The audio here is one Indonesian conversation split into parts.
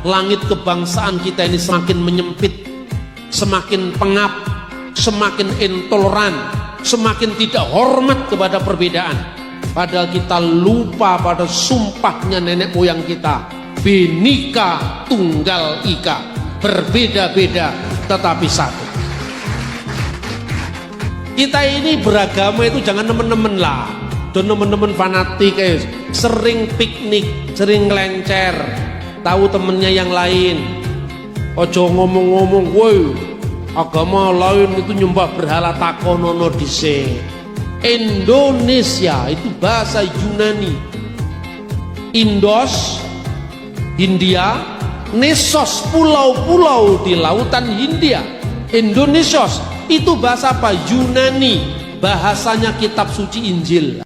langit kebangsaan kita ini semakin menyempit, semakin pengap, semakin intoleran, semakin tidak hormat kepada perbedaan. Padahal kita lupa pada sumpahnya nenek moyang kita, Bhinneka Tunggal Ika, berbeda-beda tetapi satu. Kita ini beragama itu jangan nemen-nemen lah, dan nemen-nemen fanatik, sering piknik, sering ngelencer, tahu temennya yang lain. Ojo ngomong-ngomong, woi agama lain itu nyembah berhala, takonono dhisik. Indonesia itu bahasa Yunani, Indos, Hindia, Nesos, pulau-pulau di lautan Hindia. Indonesia itu bahasa apa? Yunani, bahasanya kitab suci Injil.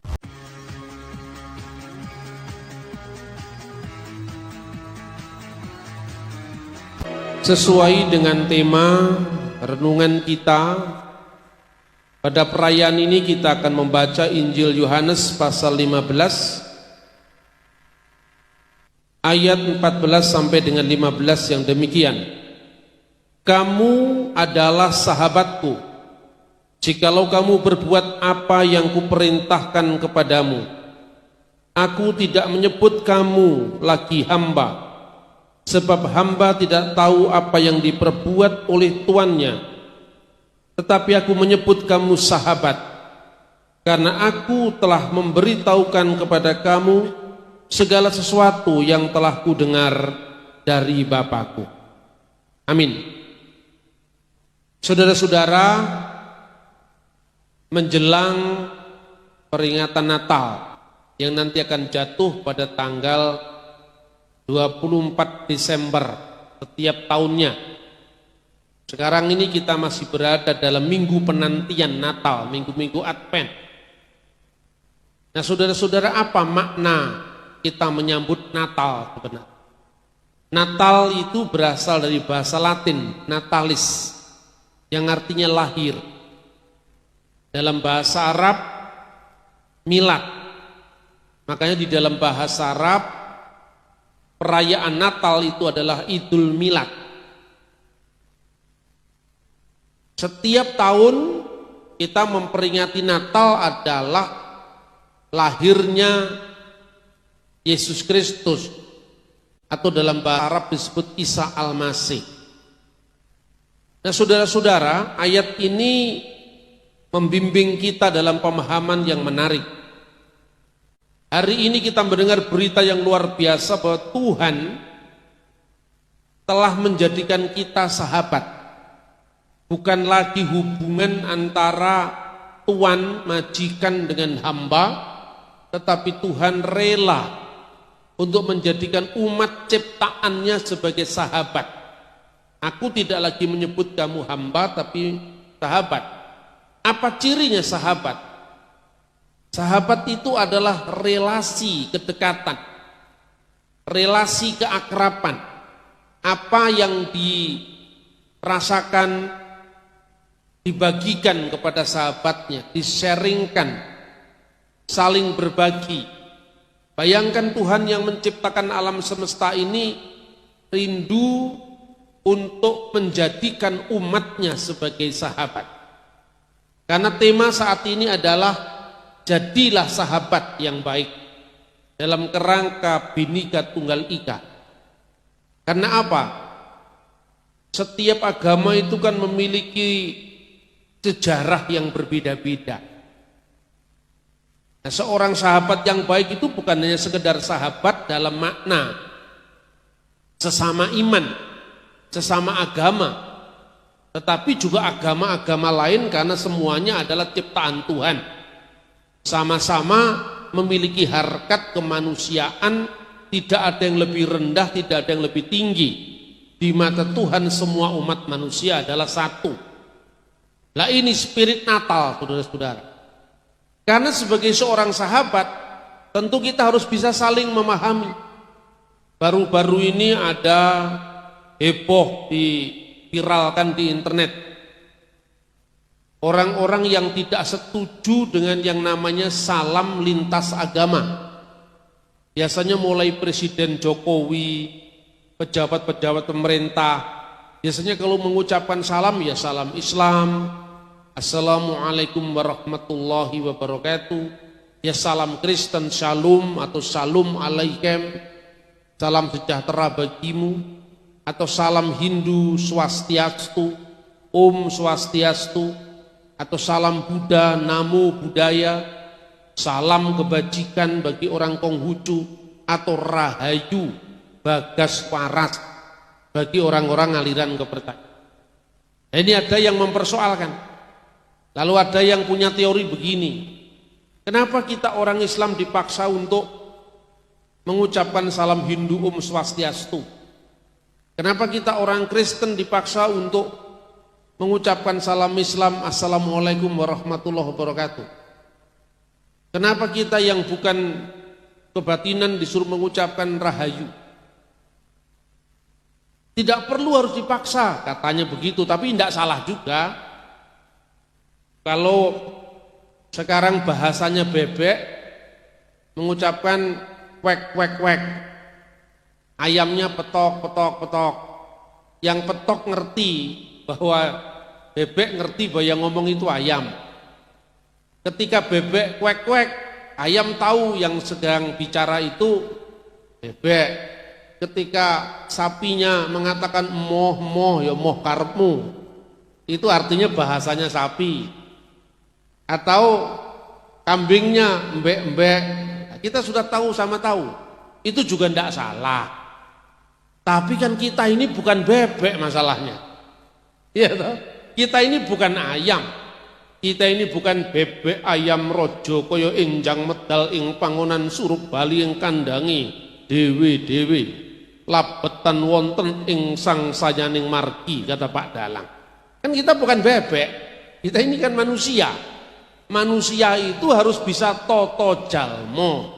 Sesuai dengan tema renungan kita pada perayaan ini, kita akan membaca Injil Yohanes pasal 15 ayat 14 sampai dengan 15 yang demikian. Kamu adalah sahabatku jikalau kamu berbuat apa yang kuperintahkan kepadamu. Aku tidak menyebut kamu lagi hamba, sebab hamba tidak tahu apa yang diperbuat oleh tuannya, tetapi aku menyebut kamu sahabat, karena aku telah memberitahukan kepada kamu segala sesuatu yang telah kudengar dari Bapakku. Amin. Saudara-saudara, menjelang peringatan Natal yang nanti akan jatuh pada tanggal 24 Desember setiap tahunnya. Sekarang ini kita masih berada dalam minggu penantian Natal, minggu-minggu Advent. Nah, saudara-saudara, apa makna kita menyambut Natal sebenarnya? Natal itu berasal dari bahasa Latin, natalis, yang artinya lahir. Dalam bahasa Arab, milad. Makanya di dalam bahasa Arab, perayaan Natal itu adalah Idul Milad. Setiap tahun kita memperingati Natal adalah lahirnya Yesus Kristus, atau dalam bahasa Arab disebut Isa Al-Masih. Nah, saudara-saudara, ayat ini membimbing kita dalam pemahaman yang menarik. Hari ini kita mendengar berita yang luar biasa bahwa Tuhan telah menjadikan kita sahabat. Bukan lagi hubungan antara tuan majikan dengan hamba, tetapi Tuhan rela untuk menjadikan umat ciptaannya sebagai sahabat. Aku tidak lagi menyebut kamu hamba, tapi sahabat. Apa cirinya sahabat? Sahabat itu adalah relasi kedekatan, relasi keakraban. Apa yang dirasakan dibagikan kepada sahabatnya, di-sharingkan, saling berbagi. Bayangkan Tuhan yang menciptakan alam semesta ini rindu untuk menjadikan umatnya sebagai sahabat. Karena tema saat ini adalah jadilah sahabat yang baik dalam kerangka Bhinneka Tunggal Ika. Karena apa? Setiap agama itu kan memiliki sejarah yang berbeda-beda. Nah, seorang sahabat yang baik itu bukan hanya sekedar sahabat dalam makna sesama iman, sesama agama, tetapi juga agama-agama lain, karena semuanya adalah ciptaan Tuhan. Sama-sama memiliki harkat kemanusiaan, tidak ada yang lebih rendah, tidak ada yang lebih tinggi. Di mata Tuhan semua umat manusia adalah satu. Lah ini spirit Natal, saudara-saudara. Karena sebagai seorang sahabat, tentu kita harus bisa saling memahami. Baru-baru ini ada heboh diviralkan di internet. Orang-orang yang tidak setuju dengan yang namanya salam lintas agama. Biasanya mulai Presiden Jokowi, pejabat-pejabat pemerintah, biasanya kalau mengucapkan salam ya salam Islam, Assalamualaikum warahmatullahi wabarakatuh. Ya salam Kristen, Shalom atau Shalom alaikum, salam sejahtera bagimu. Atau salam Hindu, Swastiastu, Om Swastiastu. Atau salam Buddha, Namo Buddhaya, salam kebajikan bagi orang Konghucu. Atau Rahayu, Bagas Waras bagi orang-orang aliran kepercayaan. Ini ada yang mempersoalkan. Lalu ada yang punya teori begini, kenapa kita orang Islam dipaksa untuk mengucapkan salam Hindu Om Swastiastu? Kenapa kita orang Kristen dipaksa untuk mengucapkan salam Islam Assalamualaikum warahmatullahi wabarakatuh? Kenapa kita yang bukan kebatinan disuruh mengucapkan Rahayu? Tidak perlu harus dipaksa, katanya begitu, tapi tidak salah juga. Kalau sekarang bahasanya bebek mengucapkan wek wek wek, ayamnya petok petok petok, yang petok ngerti bahwa bebek ngerti bahwa yang ngomong itu ayam. Ketika bebek wek wek, ayam tahu yang sedang bicara itu bebek. Ketika sapinya mengatakan moh moh ya moh karepmu, itu artinya bahasanya sapi. Atau kambingnya embek-embek, kita sudah tahu sama tahu, itu juga tidak salah. Tapi kan kita ini bukan bebek masalahnya, ya toh? Kita ini bukan ayam, kita ini bukan bebek ayam rojo kaya injang medal ing pangonan surup bali ing kandangi dewe-dewe labetan wonten ing sang sayaning margi, kata Pak Dalang. Kan kita bukan bebek, kita ini kan manusia. Manusia itu harus bisa toto jalmo,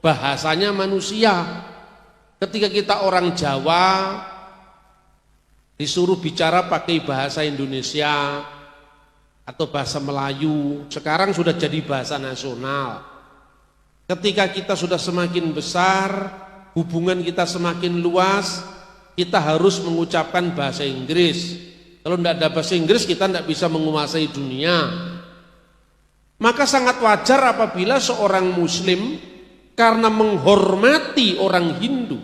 bahasanya manusia. Ketika kita orang Jawa disuruh bicara pakai bahasa Indonesia atau bahasa Melayu, sekarang sudah jadi bahasa nasional. Ketika kita sudah semakin besar, hubungan kita semakin luas, kita harus mengucapkan bahasa Inggris. Kalau tidak ada bahasa Inggris, kita tidak bisa menguasai dunia. Maka sangat wajar apabila seorang Muslim karena menghormati orang Hindu,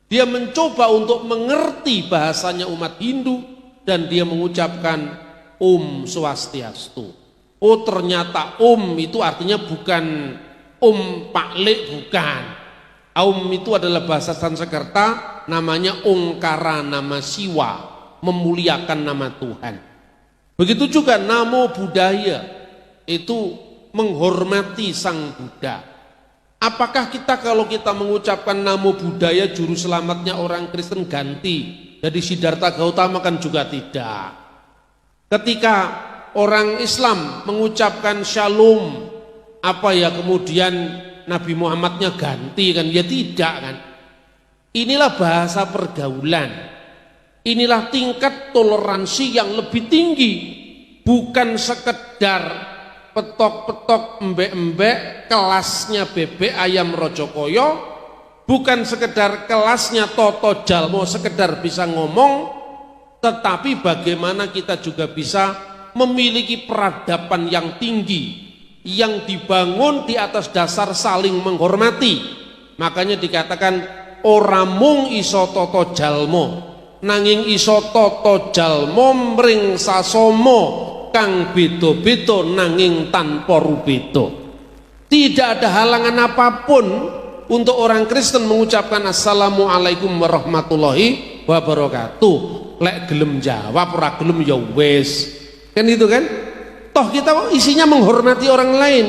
dia mencoba untuk mengerti bahasanya umat Hindu dan dia mengucapkan Om Swastiastu. Oh ternyata Om itu artinya bukan Om Pak Lek, bukan. Om itu adalah bahasa Sanskerta, namanya Ongkara, nama Siwa, memuliakan nama Tuhan. Begitu juga Namo Buddhaya, itu menghormati Sang Buddha. Apakah kita kalau kita mengucapkan Namo Buddhaya juru selamatnya orang Kristen ganti jadi Siddhartha Gautama? Kan juga tidak. Ketika orang Islam mengucapkan Shalom, apa ya kemudian Nabi Muhammadnya ganti? Kan ya tidak kan. Inilah bahasa pergaulan, inilah tingkat toleransi yang lebih tinggi, bukan sekedar petok-petok embek-embek kelasnya bebek ayam rojokoyo, bukan sekedar kelasnya toto jalmo sekedar bisa ngomong, tetapi bagaimana kita juga bisa memiliki peradaban yang tinggi yang dibangun di atas dasar saling menghormati. Makanya dikatakan ora mung iso toto jalmo nanging iso toto jalmo mring sasomo kang beda-beda nanging tanpa rubeda. Tidak ada halangan apapun untuk orang Kristen mengucapkan Assalamualaikum warahmatullahi wabarakatuh. Lek gelem jawab, ora gelem ya wis. Kan itu kan? Toh kita isinya menghormati orang lain.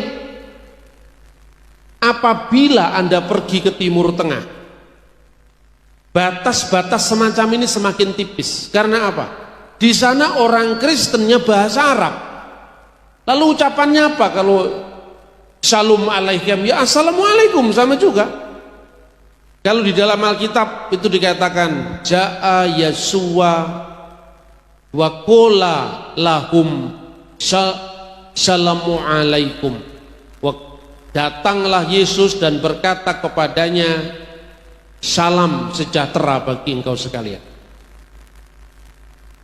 Apabila Anda pergi ke Timur Tengah, batas-batas semacam ini semakin tipis. Karena apa? Di sana orang Kristennya bahasa Arab. Lalu ucapannya apa? Kalau Shalom alaikum, ya Assalamualaikum, sama juga. Kalau di dalam Alkitab itu dikatakan Ja'a Yasua wa qala lahum Syalamu alaikum. Datanglah Yesus dan berkata kepadanya Salam sejahtera bagi engkau sekalian.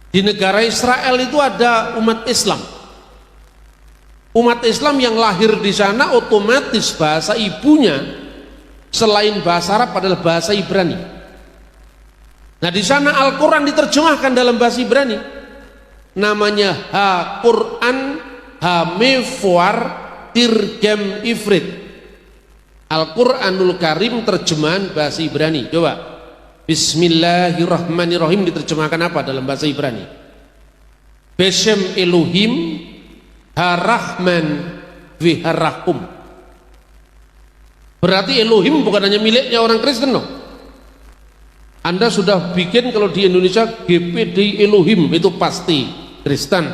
Di negara Israel itu ada umat Islam. Umat Islam yang lahir di sana otomatis bahasa ibunya selain bahasa Arab adalah bahasa Ibrani. Nah, di sana Al-Qur'an diterjemahkan dalam bahasa Ibrani. Namanya Ha-Qur'an Ha-Mefwar Tirgem Ifrit. Al-Qur'anul Karim terjemahan bahasa Ibrani. Coba. Bismillahirrahmanirrahim diterjemahkan apa dalam bahasa Ibrani? Beshem Elohim Harahman Viharakum. Berarti Elohim bukan hanya miliknya orang Kristen loh. Anda sudah bikin kalau di Indonesia GPD Elohim, itu pasti Kristen.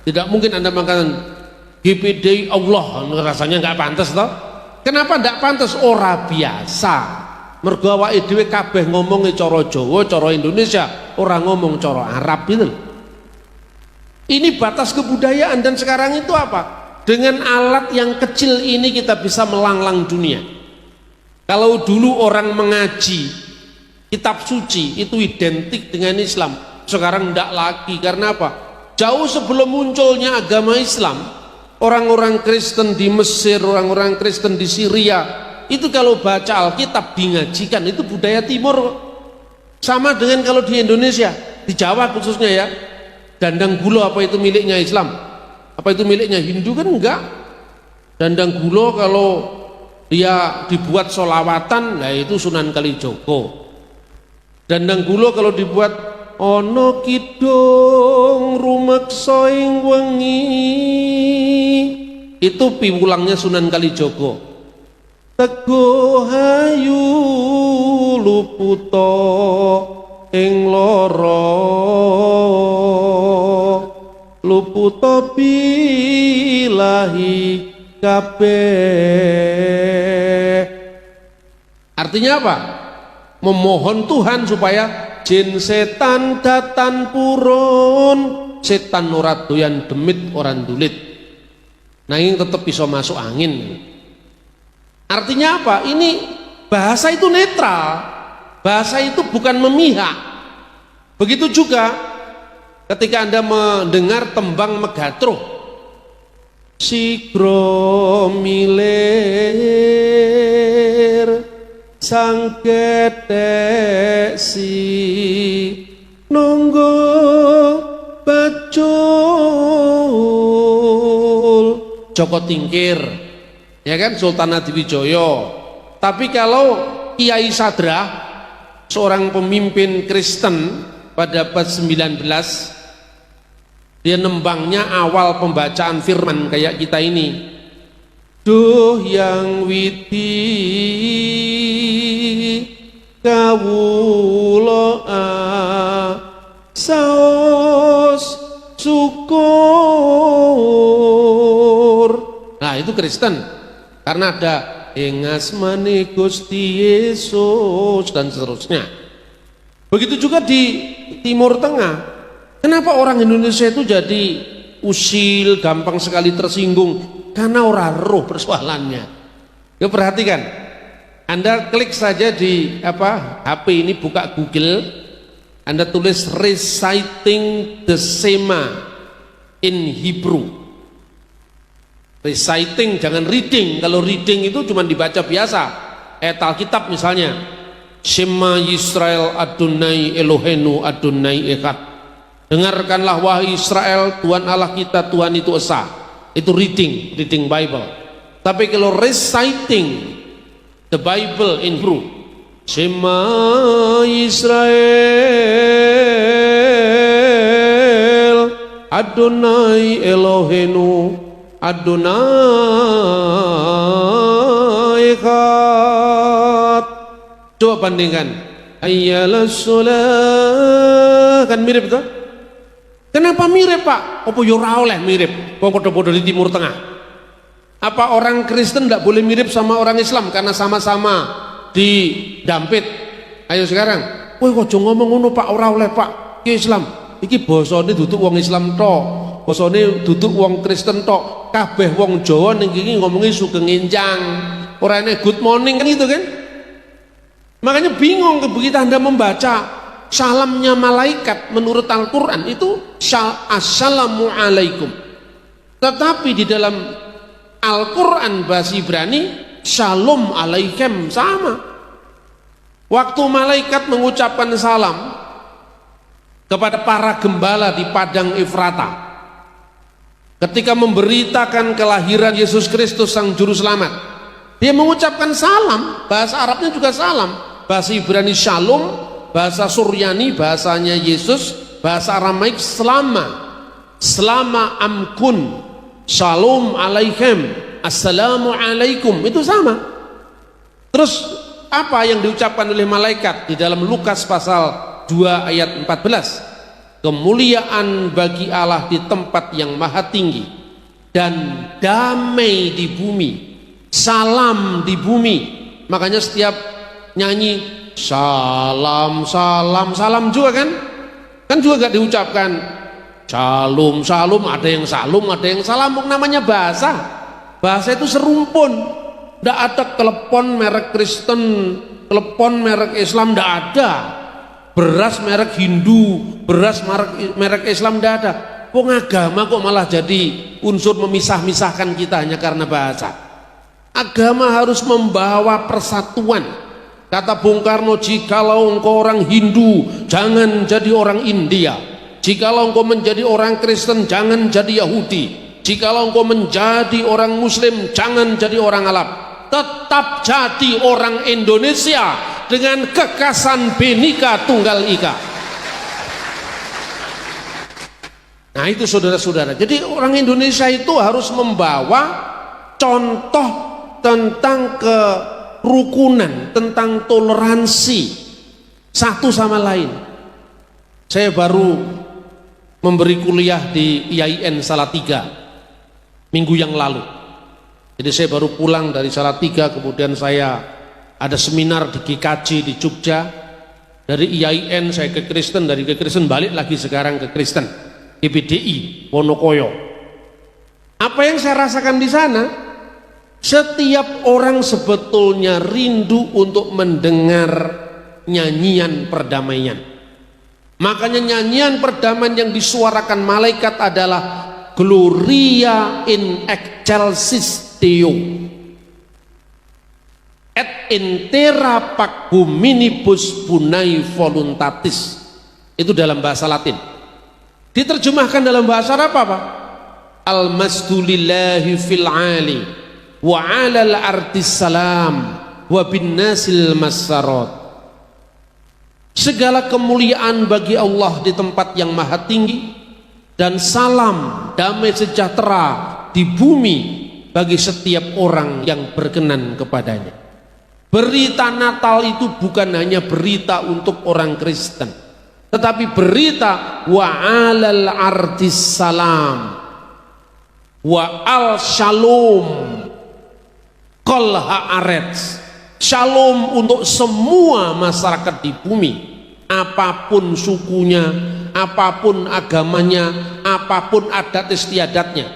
Tidak mungkin Anda mengatakan GPD Allah, rasanya nggak pantas toh. Kenapa nggak pantas? Ora biasa. Mergo awake dhewe kabeh ngomongnya cara Jawa, cara Indonesia, orang ngomong cara Arab gitu. Ini batas kebudayaan, dan sekarang itu apa? Dengan alat yang kecil ini kita bisa melanglang dunia. Kalau dulu orang mengaji kitab suci itu identik dengan Islam, sekarang tidak lagi. Karena apa? Jauh sebelum munculnya agama Islam, orang-orang Kristen di Mesir, orang-orang Kristen di Syria, itu kalau baca Alkitab dingajikan, itu budaya timur. Sama dengan kalau di Indonesia, di Jawa khususnya ya, dandang gula apa itu miliknya Islam? Apa itu miliknya Hindu? Kan enggak. Dandang gula kalau dia dibuat solawatan, nah itu Sunan Kalijogo. Dandang gula kalau dibuat ono kidung rumeksa ing wengi, itu piwulangnya Sunan Kalijogo. Teguh hayu luputo ing loro, luputo bilahi kabeh. Artinya apa? Memohon Tuhan supaya jin setan datan purun, setan ora doyan demit orang dulit, nanging tetap bisa masuk angin. Artinya apa? Ini bahasa itu netral, bahasa itu bukan memihak. Begitu juga ketika Anda mendengar tembang Megatro, sigro milir sang ketek si nunggu bacul Joko Tingkir, ya kan, Sultan Hadiwijaya. Tapi kalau Kiai Sadrah, seorang pemimpin Kristen pada abad 19, dia nembangnya awal pembacaan firman kayak kita ini. Duh yang witi kawula saos syukur. Nah, itu Kristen. Karena ada engasmane Gusti Yesus dan seterusnya. Begitu juga di Timur Tengah. Kenapa orang Indonesia itu jadi usil, gampang sekali tersinggung? Karena orang roh persoalannya. Ya, perhatikan. Anda klik saja di HP ini, buka Google, Anda tulis reciting the Shema in Hebrew. Reciting, jangan reading. Kalau reading itu cuma dibaca biasa. Ayat Alkitab misalnya, Shema Yisrael Adonai Elohenu Adonai Echad. Dengarkanlah wahai Israel, Tuhan Allah kita, Tuhan itu esa. Itu reading Bible. Tapi kalau reciting the Bible in Hebrew, Shema Yisrael Adonai Elohenu Adonai Echad. Coba bandingkan. Ayyalas sholah, kan mirip tuh? Kenapa mirip, Pak? Apa yo ora oleh mirip? Wong padha-padha di Timur Tengah. Apa orang Kristen tidak boleh mirip sama orang Islam karena sama-sama di Dampit? Ayo sekarang, kowe aja ngomong ngono, Pak, ora oleh, Pak. Iki Islam. Iki basane duduk wong Islam tok. Basane duduk wong Kristen tok. Kabeh wong Jawa ning iki ngomongi sugeng enjang. Ora enek good morning kan gitu kan? Makanya bingung begitu Anda membaca salamnya malaikat menurut Al-Quran itu assalamu alaikum. Tetapi di dalam Al-Quran bahasa Ibrani shalom alaikum sama. Waktu malaikat mengucapkan salam kepada para gembala di padang Efrata ketika memberitakan kelahiran Yesus Kristus sang juru selamat, dia mengucapkan salam. Bahasa Arabnya juga salam, bahasa Ibrani shalom, bahasa Suryani bahasanya Yesus, bahasa Aramaik selama amkun, shalom alaikum, assalamu alaikum, itu sama. Terus apa yang diucapkan oleh malaikat di dalam Lukas pasal 2 ayat 14? Kemuliaan bagi Allah di tempat yang maha tinggi dan damai di bumi, salam di bumi. Makanya setiap nyanyi salam salam salam juga kan juga gak diucapkan shalom shalom, ada yang salam ada yang salam. Namanya bahasa itu serumpun. Tidak ada telepon merek Kristen, telepon merek Islam, tidak ada. Beras merek Hindu, beras merek Islam, tidak ada. Agama kok malah jadi unsur memisah-misahkan kita hanya karena bahasa. Agama harus membawa persatuan. Kata Bung Karno, jikalau engkau orang Hindu, jangan jadi orang India. Jikalau engkau menjadi orang Kristen, jangan jadi Yahudi. Jikalau engkau menjadi orang Muslim, jangan jadi orang Arab. Tetap jadi orang Indonesia dengan kekasan Bhinneka Tunggal Ika. Nah itu saudara-saudara, jadi orang Indonesia itu harus membawa contoh tentang kerukunan, tentang toleransi satu sama lain. Saya baru memberi kuliah di IAIN Salatiga minggu yang lalu. Jadi saya baru pulang dari Salatiga, kemudian saya ada seminar di GKJ di Jogja. Dari IAIN saya ke Kristen, dari ke Kristen balik lagi sekarang ke Kristen, IPDI Wonokoyo. Apa yang saya rasakan di sana? Setiap orang sebetulnya rindu untuk mendengar nyanyian perdamaian. Makanya nyanyian perdamaian yang disuarakan malaikat adalah Gloria in excelsis Deo et intera pac hominibus bunai voluntatis. Itu dalam bahasa Latin. Diterjemahkan dalam bahasa Arab apa? Al-masdulillahi fil ali wa alal artis salam wa bin nasil masarat. Segala kemuliaan bagi Allah di tempat yang maha tinggi, dan salam damai sejahtera di bumi bagi setiap orang yang berkenan kepadanya. Berita Natal itu bukan hanya berita untuk orang Kristen, tetapi berita wa alal ardis salam wa al shalom kol haaretz. Shalom untuk semua masyarakat di bumi, apapun sukunya, apapun agamanya, apapun adat istiadatnya.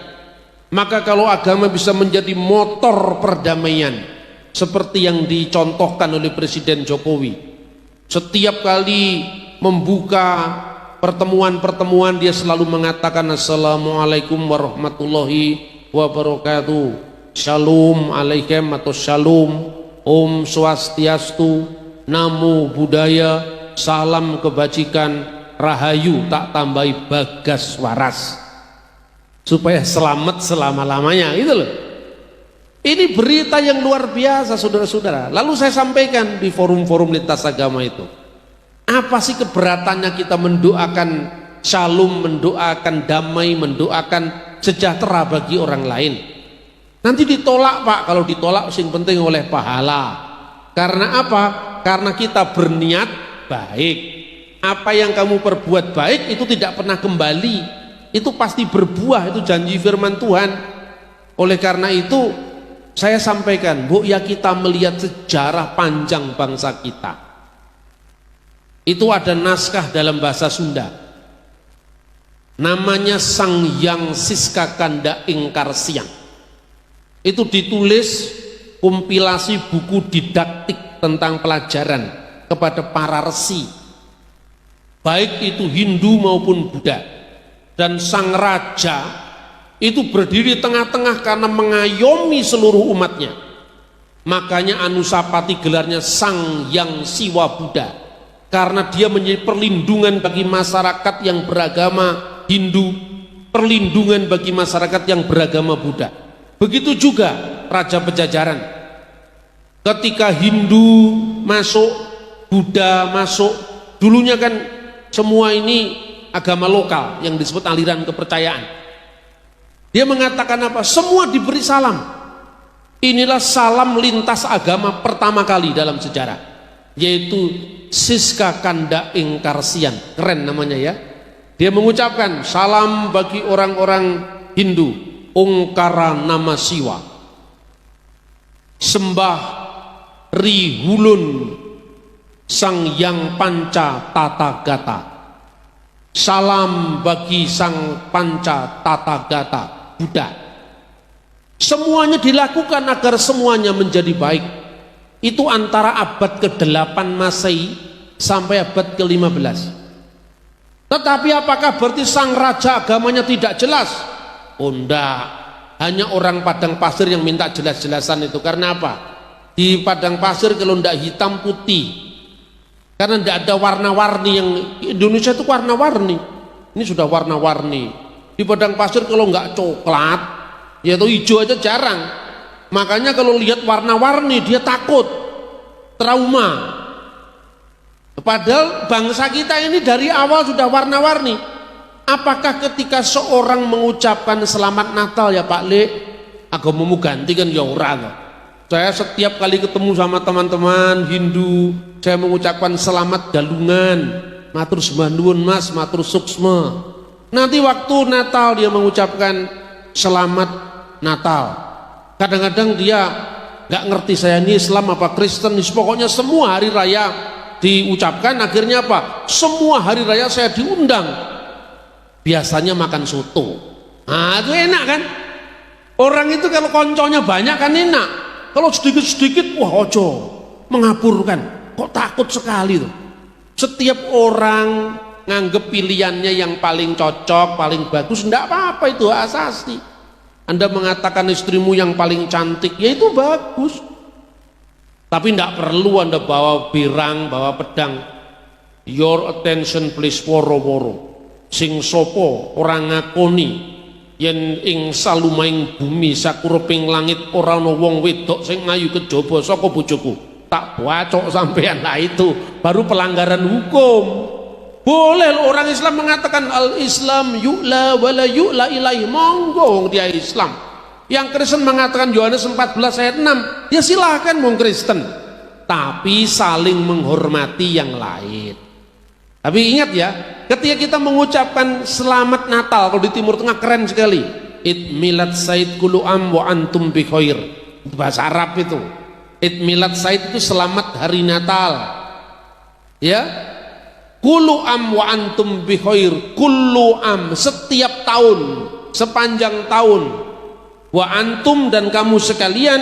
Maka kalau agama bisa menjadi motor perdamaian seperti yang dicontohkan oleh Presiden Jokowi, setiap kali membuka pertemuan-pertemuan dia selalu mengatakan assalamualaikum warahmatullahi wabarakatuh, shalom alaikum atau shalom, om swastiastu, namo buddhaya, salam kebajikan, rahayu tak tambahi bagas waras, supaya selamat selama-lamanya. Itu loh. Ini berita yang luar biasa saudara-saudara. Lalu saya sampaikan di forum-forum lintas agama itu, apa sih keberatannya kita mendoakan shalom, mendoakan damai, mendoakan sejahtera bagi orang lain? Nanti ditolak Pak. Kalau ditolak sing penting oleh pahala. Karena apa? Karena kita berniat baik. Apa yang kamu perbuat baik itu tidak pernah kembali, itu pasti berbuah, itu janji firman Tuhan. Oleh karena itu saya sampaikan, Bu, ya kita melihat sejarah panjang bangsa kita. Itu ada naskah dalam bahasa Sunda, namanya Sang Hyang Siska Kanda Ingkar Siang. Itu ditulis kompilasi buku didaktik tentang pelajaran kepada para resi, baik itu Hindu maupun Buddha. Dan sang raja itu berdiri tengah-tengah karena mengayomi seluruh umatnya. Makanya Anusapati gelarnya Sang Yang Siwa Buddha, karena dia menjadi perlindungan bagi masyarakat yang beragama Hindu, perlindungan bagi masyarakat yang beragama Buddha. Begitu juga Raja Pajajaran, ketika Hindu masuk, Buddha masuk, dulunya kan semua ini agama lokal yang disebut aliran kepercayaan. Dia mengatakan apa? Semua diberi salam. Inilah salam lintas agama pertama kali dalam sejarah, yaitu Siska Kanda Ingkarsian. Keren namanya ya. Dia mengucapkan salam bagi orang-orang Hindu, Ongkara Nama Siwa, sembah Rihulun Sang Yang Panca Tathagata. Salam bagi Sang Panca Tathagata Buddha. Semuanya dilakukan agar semuanya menjadi baik. Itu antara abad ke-8 Masehi sampai abad ke-15. Tetapi apakah berarti sang raja agamanya tidak jelas? Oh enggak, hanya orang padang pasir yang minta jelas-jelasan itu. Karena apa? Di padang pasir kalau enggak hitam putih, karena enggak ada warna-warni. Yang Indonesia itu warna-warni, ini sudah warna-warni. Di padang pasir kalau enggak coklat, ya itu hijau aja jarang. Makanya kalau lihat warna-warni dia takut, trauma. Padahal bangsa kita ini dari awal sudah warna-warni. Apakah ketika seorang mengucapkan selamat Natal ya Pak Le, agamamu ganti kan ya orang. Saya setiap kali ketemu sama teman-teman Hindu, saya mengucapkan selamat dalungan, matur sembah nuwun Mas, matur suksma. Nanti waktu Natal dia mengucapkan selamat Natal. Kadang-kadang dia nggak ngerti saya ini Islam apa Kristen, pokoknya semua hari raya diucapkan. Akhirnya apa? Semua hari raya saya diundang. Biasanya makan soto. Nah itu enak kan? Orang itu kalau konconya banyak kan enak. Kalau sedikit-sedikit, wah ojo, mengaburkan. Kok takut sekali tuh. Setiap orang nganggep pilihannya yang paling cocok, paling bagus, enggak apa-apa, itu hak asasi. Anda mengatakan istrimu yang paling cantik, ya itu bagus. Tapi enggak perlu Anda bawa birang, bawa pedang. Your attention please, woro-woro. Sing sopo orang ngakoni yen ing salumahing bumi sakuruping langit ora ana wong wedok sing ngayu kejaba saka bojoku, tak bacok sampean. Lah itu baru pelanggaran hukum. Boleh orang Islam mengatakan al Islam yu'la wala yu'la ilaih, monggo dia Islam. Yang Kristen mengatakan Yohanes 14 ayat 6, ya silahkan wong Kristen, tapi saling menghormati yang lain. Tapi ingat ya, ketika kita mengucapkan selamat Natal, kalau di Timur Tengah keren sekali. Id milad said kulu am wa antum bi khair. Itu bahasa Arab itu. Id milad said itu selamat hari Natal. Ya. Kulu am wa antum bi khair. Kullu am, setiap tahun, sepanjang tahun. Wa antum, dan kamu sekalian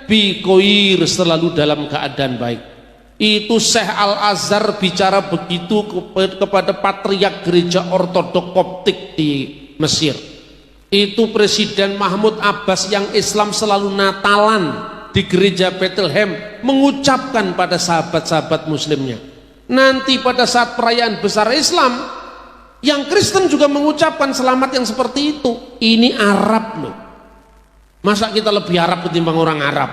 bi khair, selalu dalam keadaan baik. Itu Syekh Al-Azhar bicara begitu kepada patriark gereja ortodok Koptik di Mesir. Itu Presiden Mahmud Abbas yang Islam selalu Natalan di gereja Bethlehem mengucapkan pada sahabat-sahabat muslimnya. Nanti pada saat perayaan besar Islam, yang Kristen juga mengucapkan selamat yang seperti itu. Ini Arab loh. Masa kita lebih Arab ketimbang orang Arab?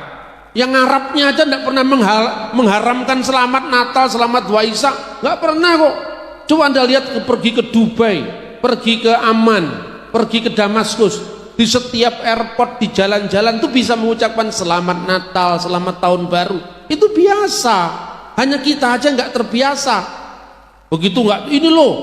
Yang Arabnya aja tidak pernah mengharamkan selamat Natal, selamat Waisak, nggak pernah kok. Coba Anda lihat, pergi ke Dubai, pergi ke Amman, pergi ke Damaskus, di setiap airport, di jalan-jalan tuh bisa mengucapkan selamat Natal, selamat tahun baru. Itu biasa, hanya kita aja nggak terbiasa. Begitu nggak? Ini loh,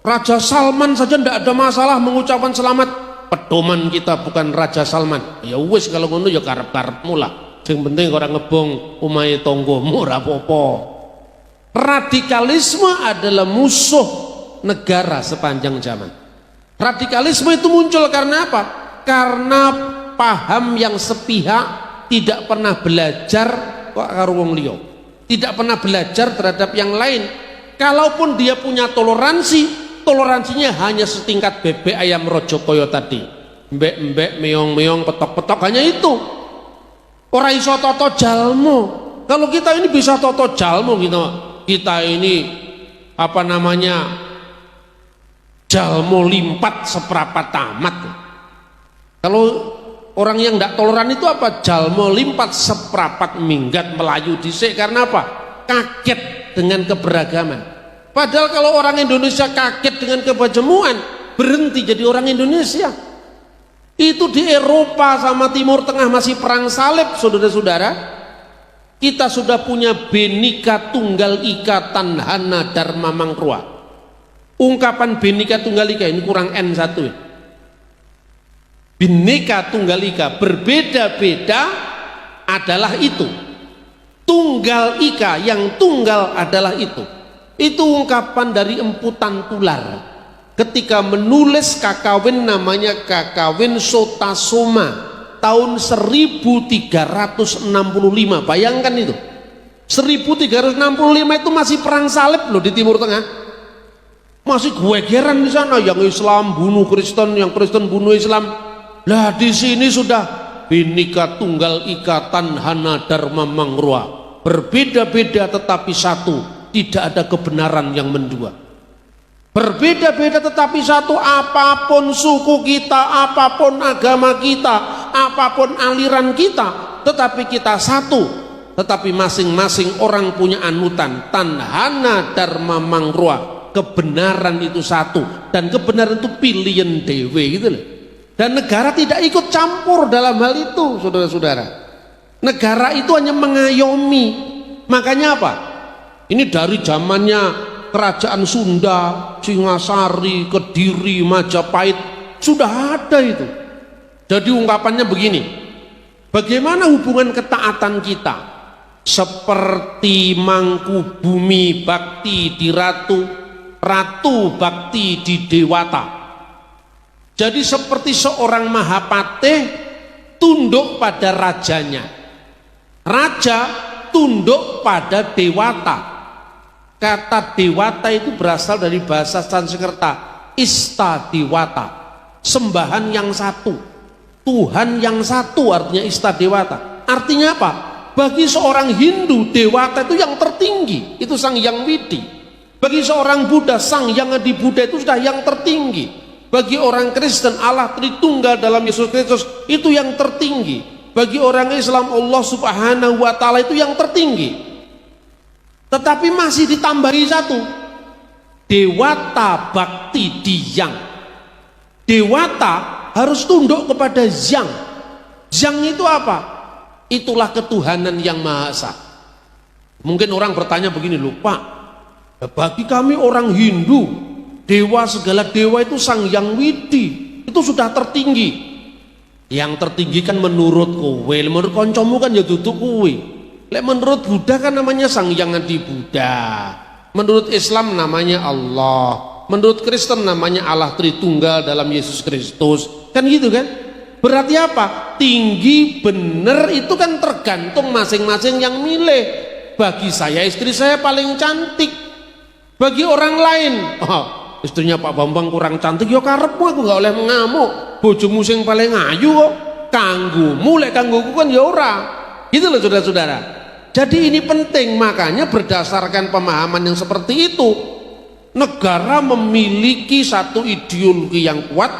Raja Salman saja tidak ada masalah mengucapkan selamat. Pedoman kita bukan Raja Salman. Ya wis kalau ngono ya karep-karepmu lah. Yang penting orang ngebong omahe tanggamu ora apa-apa. Radikalisme adalah musuh negara sepanjang zaman. Radikalisme itu muncul karena apa? Karena paham yang sepihak tidak pernah belajar kok karo wong liya, tidak pernah belajar terhadap yang lain. Kalaupun dia punya toleransinya hanya setingkat bebek ayam Rajakaya tadi, mbek-mbek, meong-meong, petok-petok, hanya itu. Ora iso toto jalmo. Kalau kita ini bisa toto jalmo gitu, kita ini apa namanya, jalmo limpat seperapat tamat. Kalau orang yang tidak toleran itu apa? Jalmo limpat seperapat minggat melayu dhisik. Karena apa? Kaget dengan keberagaman. Padahal kalau orang Indonesia kaget dengan kebajemuan, berhenti jadi orang Indonesia. Itu di Eropa sama Timur Tengah masih perang salib, saudara-saudara. Kita sudah punya Bhinneka Tunggal Ika Tanhana Dharma Mangkrua. Ungkapan Bhinneka Tunggal Ika ini kurang N1 ya. Bhinneka Tunggal Ika, berbeda-beda adalah itu. Tunggal Ika, yang tunggal adalah itu. Itu ungkapan dari Empu Tantular ketika menulis kakawin, namanya Kakawin Sotasoma tahun 1365. Bayangkan itu, 1365 itu masih perang salib loh di Timur Tengah, masih gegeran di sana, yang Islam bunuh Kristen, yang Kristen bunuh Islam. Lah di sini sudah Bhinneka Tunggal Ika Tanhana Dharma Mangkrua, berbeda-beda tetapi satu, tidak ada kebenaran yang mendua. Berbeda-beda tetapi satu, apapun suku kita, apapun agama kita, apapun aliran kita, tetapi kita satu. Tetapi masing-masing orang punya anutan, Tanhana Dharma Mangkrua, kebenaran itu satu, dan kebenaran itu pilihan dewe gitu loh. Dan negara tidak ikut campur dalam hal itu, saudara-saudara. Negara itu hanya mengayomi. Makanya apa? Ini dari zamannya Kerajaan Sunda, Singasari, Kediri, Majapahit, sudah ada itu. Jadi ungkapannya begini, bagaimana hubungan ketaatan kita? Seperti mangku bumi bakti di ratu, ratu bakti di dewata. Jadi seperti seorang Mahapatih tunduk pada rajanya, raja tunduk pada dewata. Kata dewata itu berasal dari bahasa Sanskerta, Ista Dewata, sembahan yang satu, Tuhan yang satu, artinya Ista Dewata. Artinya apa? Bagi seorang Hindu, dewata itu yang tertinggi, itu Sang Hyang Widi. Bagi seorang Buddha, Sang Hyang Adi Buddha itu sudah yang tertinggi. Bagi orang Kristen, Allah Tritunggal dalam Yesus Kristus itu yang tertinggi. Bagi orang Islam, Allah Subhanahu wa Ta'ala itu yang tertinggi. Tetapi masih ditambahi satu, dewata bakti diyang. Dewata harus tunduk kepada Yang. Yang itu apa? Itulah ketuhanan yang Maha Esa. Mungkin orang bertanya begini, loh Pak, bagi kami orang Hindu, dewa, segala dewa itu Sang Hyang Widi, itu sudah tertinggi. Yang tertinggi kan menurut kowe, menurut koncomu kan ya duduk kowe. Lek menurut Buddha kan namanya Sang Hyang Adi Buddha, menurut Islam namanya Allah, menurut Kristen namanya Allah Tritunggal dalam Yesus Kristus, kan gitu kan? Berarti apa? Tinggi bener itu kan tergantung masing-masing yang milih. Bagi saya istri saya paling cantik, bagi orang lain, oh, istrinya Pak Bambang kurang cantik, yo karepmu aku gak oleh mengamuk, bojomu sing paling ayu kok, kanggumu lek kangguku kan ya ora. Gitu loh saudara-saudara. Jadi ini penting, makanya berdasarkan pemahaman yang seperti itu, negara memiliki satu ideologi yang kuat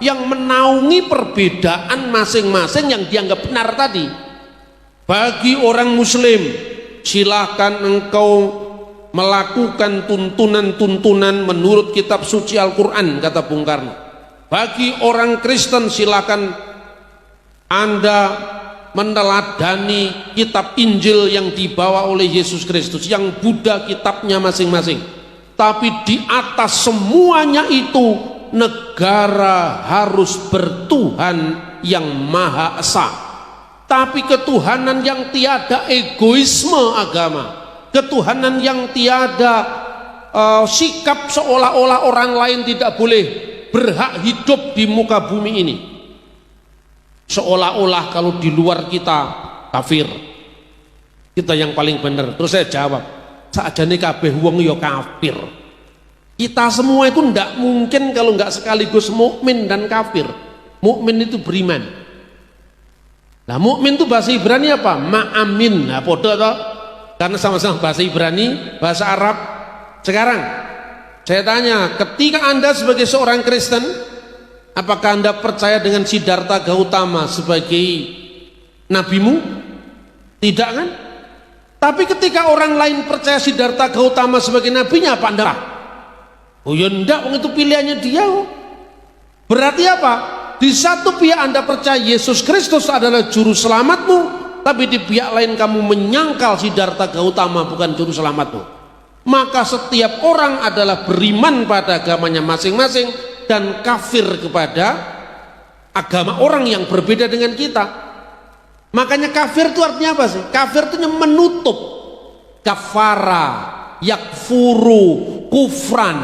yang menaungi perbedaan masing-masing yang dianggap benar tadi. Bagi orang Muslim, silakan engkau melakukan tuntunan-tuntunan menurut kitab suci Al-Quran, kata Bung Karno. Bagi orang Kristen, silakan Anda meneladani kitab Injil yang dibawa oleh Yesus Kristus, yang Buddha kitabnya masing-masing. Tapi di atas semuanya itu, negara harus bertuhan yang Maha Esa. Tapi ketuhanan yang tiada egoisme agama, ketuhanan yang tiada sikap seolah-olah orang lain tidak boleh berhak hidup di muka bumi ini. Seolah-olah kalau di luar kita kafir. Kita yang paling benar. Terus saya jawab, sakjane kabeh wong ya kafir. Kita semua itu ndak mungkin kalau nggak sekaligus mukmin dan kafir. Mukmin itu beriman. Nah, mukmin itu bahasa Ibrani apa? Ma'amin. Nah, podo toh. Karena sama-sama bahasa Ibrani, bahasa Arab. Sekarang saya tanya, ketika Anda sebagai seorang Kristen, apakah Anda percaya dengan Siddhartha Gautama sebagai nabimu? Tidak kan? Tapi ketika orang lain percaya Siddhartha Gautama sebagai nabinya, apa Anda? Oh ya enggak, itu pilihannya dia. Berarti apa? Di satu pihak Anda percaya Yesus Kristus adalah juru selamatmu, tapi di pihak lain kamu menyangkal Siddhartha Gautama bukan juru selamatmu. Maka setiap orang adalah beriman pada agamanya masing-masing dan kafir kepada agama orang yang berbeda dengan kita. Makanya kafir itu artinya apa sih? Kafir itu menutup. Kafara, yakfuru, kufran,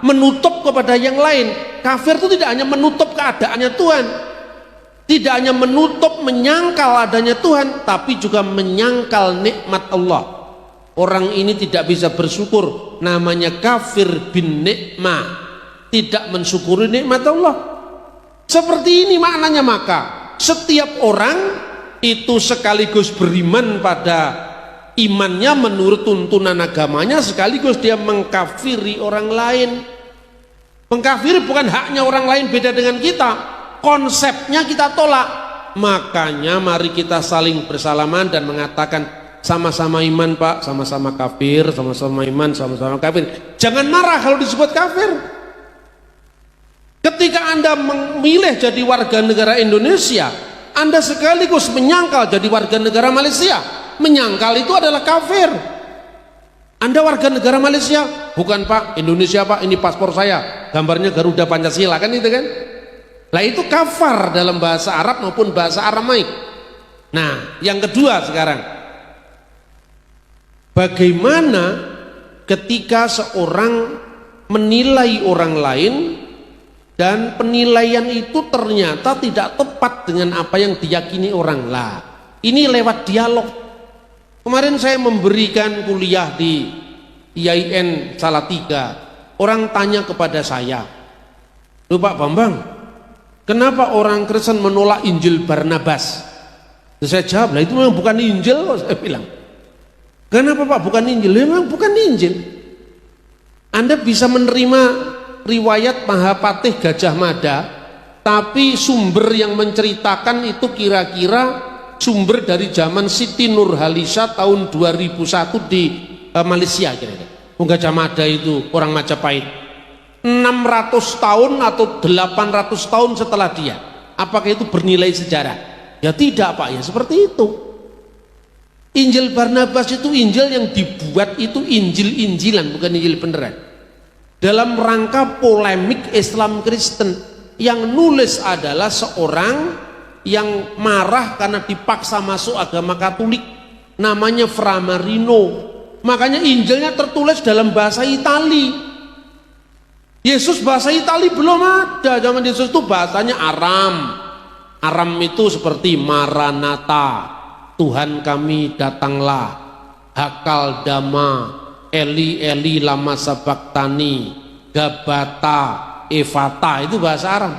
menutup kepada yang lain. Kafir itu tidak hanya menutup keadaannya Tuhan, tidak hanya menutup menyangkal adanya Tuhan, tapi juga menyangkal nikmat Allah. Orang ini tidak bisa bersyukur, namanya kafir bin nikmah, tidak mensyukuri nikmat Allah. Seperti ini maknanya. Maka setiap orang itu sekaligus beriman pada imannya menurut tuntunan agamanya, sekaligus dia mengkafiri orang lain. Mengkafiri bukan haknya orang lain beda dengan kita, konsepnya kita tolak. Makanya mari kita saling bersalaman dan mengatakan sama-sama iman Pak, sama-sama kafir, sama-sama iman, sama-sama kafir. Jangan marah kalau disebut kafir. Ketika Anda memilih jadi warga negara Indonesia, Anda sekaligus menyangkal jadi warga negara Malaysia. Menyangkal itu adalah kafir. Anda warga negara Malaysia, bukan Pak, Indonesia Pak, ini paspor saya, gambarnya Garuda Pancasila, kan itu kan? Lah itu kafar dalam bahasa Arab maupun bahasa Aramaik. Nah, yang kedua sekarang, bagaimana ketika seorang menilai orang lain dan penilaian itu ternyata tidak tepat dengan apa yang diyakini orang. Lah, ini lewat dialog. Kemarin saya memberikan kuliah di IAIN Salatiga. Orang tanya kepada saya, "Loh Pak Bambang, kenapa orang Kristen menolak Injil Barnabas?" Saya jawab, "Lah itu memang bukan Injil kok," saya bilang. "Kenapa Pak bukan Injil?" Memang bukan Injil. Anda bisa menerima riwayat Mahapatih Gajah Mada, tapi sumber yang menceritakan itu kira-kira sumber dari zaman Siti Nurhalisah tahun 2001 di Malaysia kira-kira. Gajah Mada itu orang Majapahit 600 tahun atau 800 tahun setelah dia. Apakah itu bernilai sejarah? Ya tidak Pak, ya seperti itu. Injil Barnabas itu Injil yang dibuat itu Injil-Injilan, bukan Injil beneran. Dalam rangka polemik Islam Kristen, yang nulis adalah seorang yang marah karena dipaksa masuk agama Katolik, namanya Fra Marino. Makanya Injilnya tertulis dalam bahasa Itali. Yesus bahasa Itali belum ada. Zaman Yesus itu bahasanya Aram. Aram itu seperti Maranatha, Tuhan kami datanglah, Hakal Dama, Eli Eli lama sabaktani, Gabata Evata, itu bahasa Aram.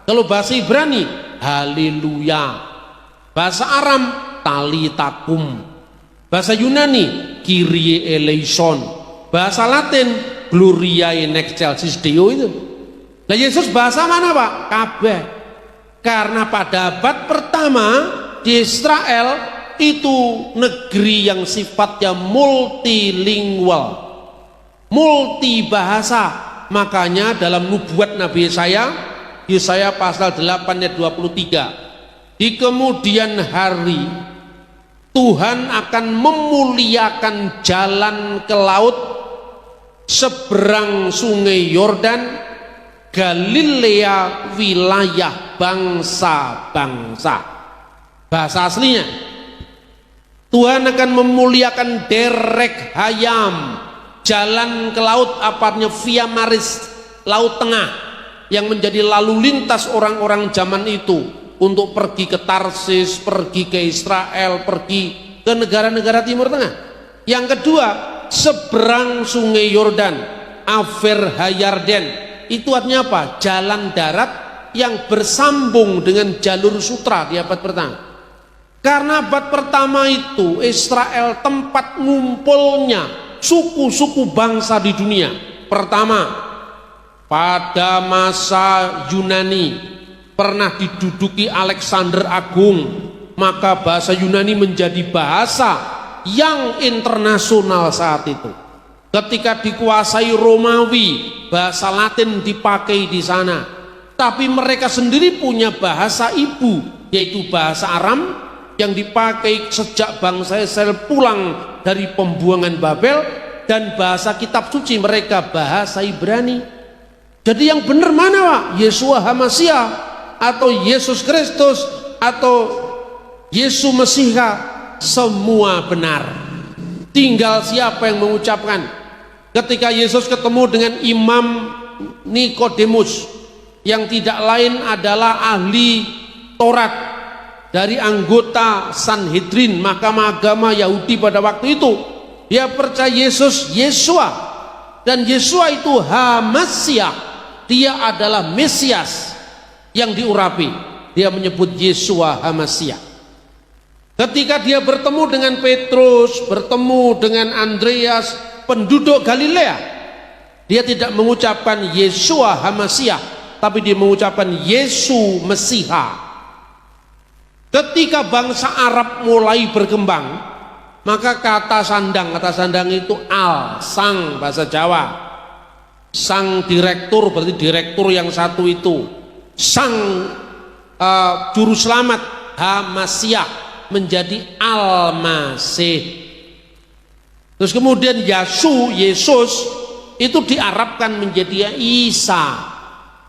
Kalau bahasa Ibrani haleluya, bahasa Aram talitakum, bahasa Yunani Kyrie eleison, bahasa Latin Gloria in excelsis Deo itu. Nah Yesus bahasa mana Pak? Kabeh. Karena pada abad pertama di Israel itu negeri yang sifatnya multilingual, multi bahasa. Makanya dalam nubuat Nabi Yesaya pasal 8 ayat 23, di kemudian hari Tuhan akan memuliakan jalan ke laut seberang sungai Yordan, Galilea wilayah bangsa-bangsa. Bahasa aslinya, Tuhan akan memuliakan Derek Hayam, jalan ke laut, apanya Via Maris, laut tengah, yang menjadi lalu lintas orang-orang zaman itu untuk pergi ke Tarsis, pergi ke Israel, pergi ke negara-negara Timur Tengah. Yang kedua, seberang Sungai Yordan, Aver Hayarden, itu artinya apa? Jalan darat yang bersambung dengan jalur sutra di abad pertama. Karena abad pertama itu Israel tempat ngumpulnya suku-suku bangsa di dunia. Pertama, pada masa Yunani pernah diduduki Alexander Agung, maka bahasa Yunani menjadi bahasa yang internasional saat itu. Ketika dikuasai Romawi, bahasa Latin dipakai di sana. Tapi mereka sendiri punya bahasa ibu, yaitu bahasa Aram, yang dipakai sejak bangsa Israel pulang dari pembuangan Babel, dan bahasa kitab suci mereka bahasa Ibrani. Jadi yang benar mana Pak? Yeshua HaMasyiah atau Yesus Kristus atau Yesus Mesiha? Semua benar. Tinggal siapa yang mengucapkan. Ketika Yesus ketemu dengan Imam Nikodemus yang tidak lain adalah ahli Taurat dari anggota Sanhedrin, mahkamah agama Yahudi pada waktu itu, dia percaya Yesus Yeshua, dan Yeshua itu HaMasyiah, dia adalah Mesias yang diurapi. Dia menyebut Yeshua HaMasyiah. Ketika dia bertemu dengan Petrus, bertemu dengan Andreas, penduduk Galilea, dia tidak mengucapkan Yeshua HaMasyiah, tapi dia mengucapkan Yesus Mesiha. Ketika bangsa Arab mulai berkembang, maka kata sandang itu sang bahasa Jawa, sang direktur berarti direktur yang satu itu, sang juru selamat HaMasyiah menjadi Al-Masih. Terus kemudian Yesus itu diarabkan menjadi Isa.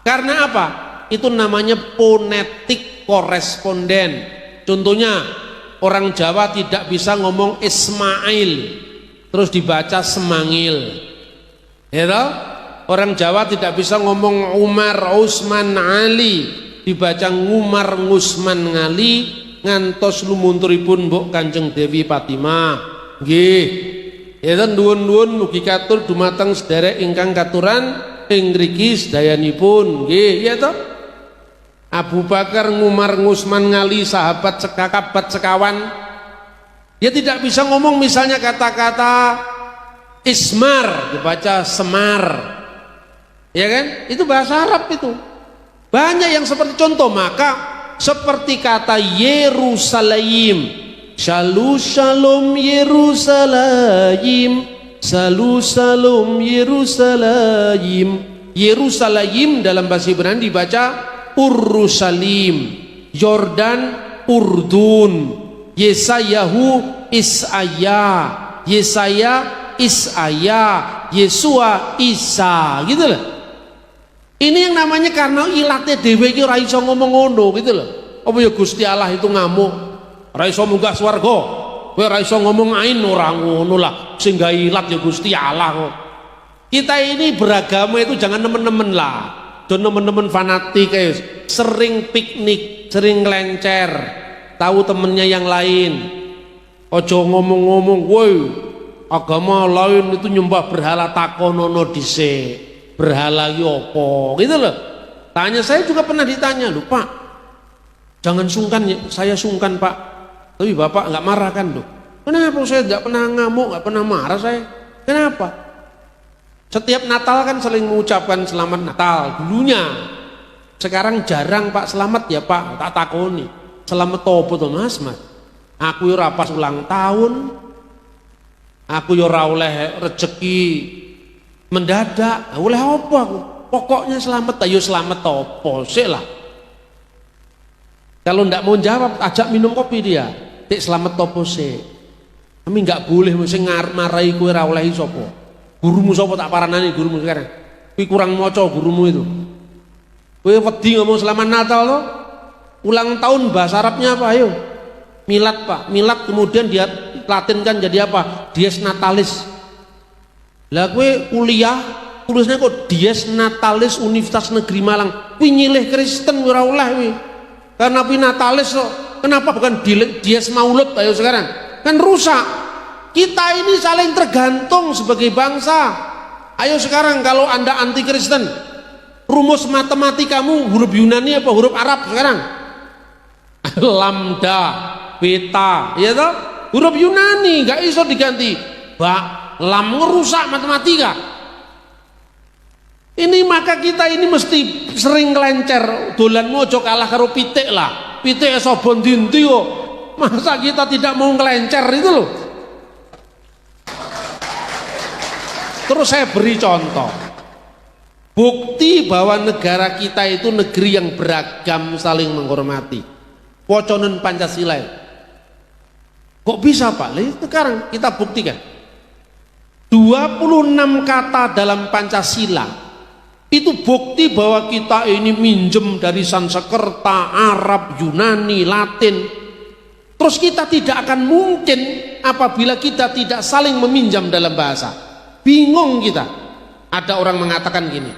Karena apa? Itu namanya fonetik koresponden. Contohnya orang Jawa tidak bisa ngomong Ismail terus dibaca Semangil, ya toh? Orang Jawa tidak bisa ngomong Umar, Usman, Ali dibaca Ngumar, Ngusman, Ngali, ngantos lumunturipun Mbok Kanjeng Dewi Fatimah. Nggih, ya toh, nuwun-nuwun mugi katur dumateng sederek ingkang katuran ing mriki sedayanipun. Nggih, ya toh? Abu Bakar, Ngumar, Ngusman, Ngali, sahabat sekabat sekawan, dia tidak bisa ngomong misalnya kata-kata Ismar dibaca Semar, ya kan? Itu bahasa Arab itu. Banyak yang seperti contoh. Maka seperti kata Yerusalem, Shalom Shalom Yerusalem, Shalom Shalom Yerusalem. Yerusalem dalam bahasa Ibrani dibaca Ursalim, Yordan Urdun, Yesayahu Isaya, Yesaya Isaya, Yesua Isa, gitu loh. Ini yang namanya karena ilate dhewe iki ora iso ngomong ngono, gitu loh. Apa ya Gusti Allah itu ngamuk, ora iso munggah swarga, kowe ora iso ngomong ain, ora ngono lah. Sing gawe ilat ya Gusti Allah kok. Kita ini beragama itu jangan nemen-nemen lah. Teman-teman fanatik sering piknik, sering ngelencer, tahu temennya yang lain. Ojo ngomong-ngomong, woi agama lain itu nyembah berhala, takonono dhisik. Berhala iki apa? Gitu loh. Tanya, saya juga pernah ditanya, "Loh, Pak, jangan sungkan ya." Saya sungkan, Pak. Tapi Bapak nggak marah kan, loh? Kenapa saya nggak pernah ngamuk, nggak pernah marah saya? Kenapa? Setiap Natal kan sering mengucapkan selamat Natal dulunya. Sekarang jarang, Pak, selamat ya Pak, tak takoni. Selamat topo to Mas? Aku yo ora pas ulang tahun. Aku yo ora oleh rezeki mendadak. Oleh apa aku? Pokoknya selamat, ayo selamat topo sik lah. Kalau ndak mau jawab, ajak minum kopi dia. Dik selamat topo sik. Kami nggak boleh sing marahi kowe ora oleh sapa. Gurumu sapa tak paranani gurumu sekarang? Kuwi kurang maca gurumu itu. Kowe wedi ngomong selamat Natal to? Ulang tahun bahasa Arabnya apa ayo? Milad, Pak. Milad kemudian dia latinkan jadi apa? Dies Natalis. Lah kowe kuliah tulisnya kok Dies Natalis Universitas Negeri Malang. Kuwi nyilih Kristen ora oleh kuwi. Karena Nabi Natalis loh. Kenapa bukan Dies Maulud ayo sekarang? Kan rusak. Kita ini saling tergantung sebagai bangsa. Ayo sekarang kalau Anda anti Kristen, rumus matematikamu huruf Yunani apa huruf Arab sekarang? Lambda, beta, ya toh? Huruf Yunani nggak iso diganti. Lam ngerusak matematika. Ini maka kita ini mesti sering kelencer. Dolan mojo kalah karo pitik lah. Pitik sobon dinti kok. Masa kita tidak mau ngelencer itu loh. Terus saya beri contoh. Bukti bahwa negara kita itu negeri yang beragam saling menghormati. Poconen Pancasila. Kok bisa Pak? Sekarang kita buktikan. 26 kata dalam Pancasila itu bukti bahwa kita ini minjem dari Sanskerta, Arab, Yunani, Latin. Terus kita tidak akan mungkin apabila kita tidak saling meminjam dalam bahasa. Bingung kita. Ada orang mengatakan gini,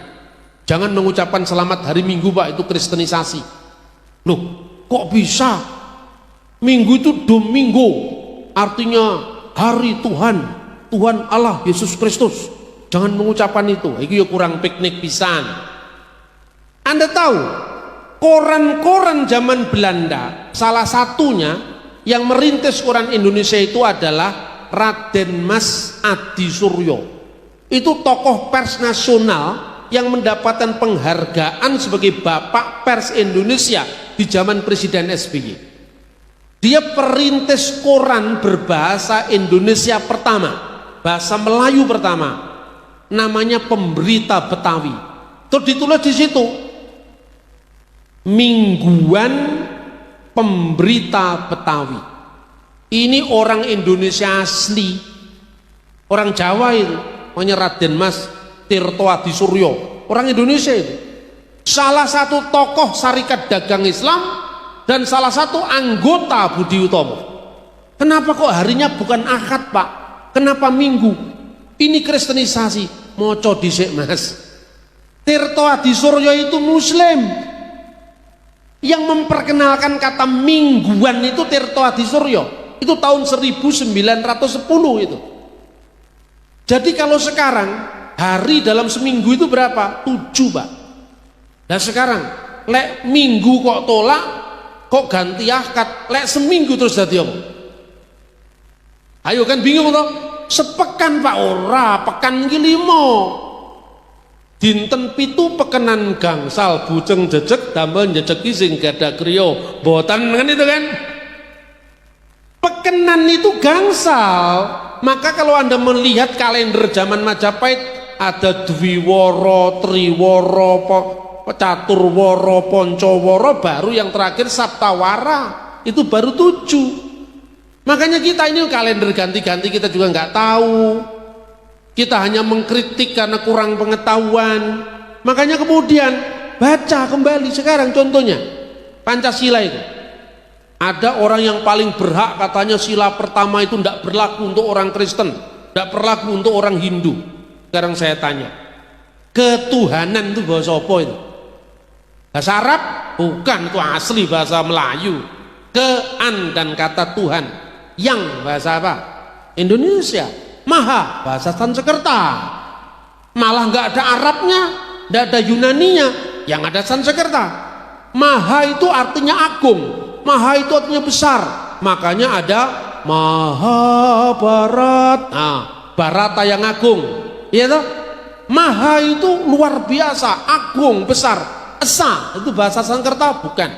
jangan mengucapkan selamat hari Minggu Pak, itu kristenisasi. Loh, kok bisa? Minggu itu Domingo, artinya hari Tuhan. Tuhan Allah Yesus Kristus. Jangan mengucapkan itu. Itu ya kurang piknik pisan. Anda tahu koran-koran zaman Belanda, salah satunya yang merintis koran Indonesia itu adalah Raden Mas Adi Suryo. Itu tokoh pers nasional yang mendapatkan penghargaan sebagai Bapak Pers Indonesia di zaman Presiden SBY. Dia perintis koran berbahasa Indonesia pertama, bahasa Melayu pertama, namanya Pemberita Betawi. Terus ditulis di situ, Mingguan Pemberita Betawi. Ini orang Indonesia asli, orang Jawa itu, namanya Raden Mas Tirto Adi Suryo, orang Indonesia itu. Salah satu tokoh Syarikat Dagang Islam dan salah satu anggota Budi Utomo. Kenapa kok harinya bukan Ahad Pak? Kenapa Minggu? Ini kristenisasi. Moco dhisik Mas. Tirto Adi Suryo itu Muslim. Yang memperkenalkan kata mingguan itu Tirto Adi Suryo. Itu tahun 1910 itu. Jadi kalau sekarang hari dalam seminggu itu berapa? 7 Pak. Nah sekarang lek minggu kok tolak, kok ganti akad, lek seminggu terus jadi apa? Ayo kan bingung toh? Sepekan Pak ora, pekan iki 5. Dinten 7 pekenan gangsal bujeng jejeg damel njejeki sing gadah kriya. Mboten kan itu kan? Pekenan itu gangsal. Maka kalau Anda melihat kalender zaman Majapahit ada Dwiworo, Triworo, Caturworo, Poncoworo, baru yang terakhir Saptawara. Itu baru 7. Makanya kita ini kalender ganti-ganti kita juga nggak tahu. Kita hanya mengkritik karena kurang pengetahuan. Makanya kemudian baca kembali sekarang contohnya Pancasila itu. Ada orang yang paling berhak katanya sila pertama itu tidak berlaku untuk orang Kristen, tidak berlaku untuk orang Hindu. Sekarang saya tanya, ketuhanan itu bahasa apa itu? Bahasa Arab? Bukan, itu asli bahasa Melayu. Kean dan kata Tuhan. Yang bahasa apa? Indonesia. Maha bahasa Sanskerta. Malah nggak ada Arabnya, nggak ada Yunaninya, yang ada Sanskerta. Maha itu artinya agung, Maha itu artinya besar. Makanya ada Mahabharat. Nah, Barata yang agung, iya toh? Maha itu luar biasa, agung, besar. Esa itu bahasa Sanskerta bukan,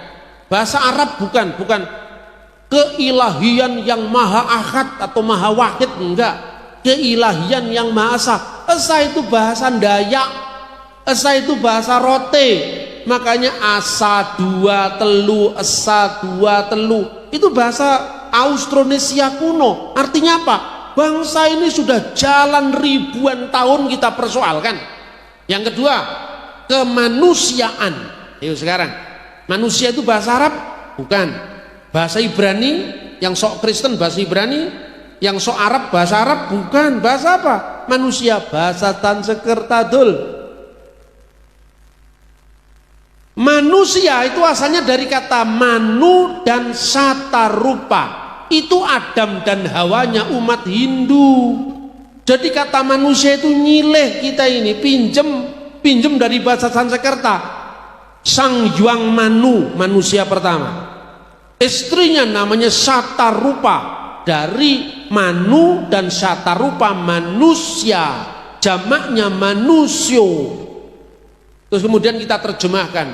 bahasa Arab bukan. Keilahian yang maha ahad atau maha wahid enggak, keilahian yang maha esa. Esa itu bahasa Dayak, esa itu bahasa Rote. Makanya asa dua telu, esa dua telu itu bahasa Austronesia kuno. Artinya apa? Bangsa ini sudah jalan ribuan tahun kita persoalkan. Yang kedua, kemanusiaan. Yuk sekarang, manusia itu bahasa Arab bukan. Bahasa Ibrani, yang sok Kristen bahasa Ibrani, yang sok Arab bahasa Arab bukan. Bahasa apa? Manusia, bahasa Sanskerta dul. Manusia itu asalnya dari kata manu dan sata rupa. Itu Adam dan Hawanya umat Hindu. Jadi kata manusia itu nyileh kita ini, pinjem dari bahasa Sanskerta. Sang Hyang Manu, manusia pertama. Istrinya namanya Satarupa, dari Manu dan Satarupa manusia, jamaknya manusyo. Terus kemudian kita terjemahkan,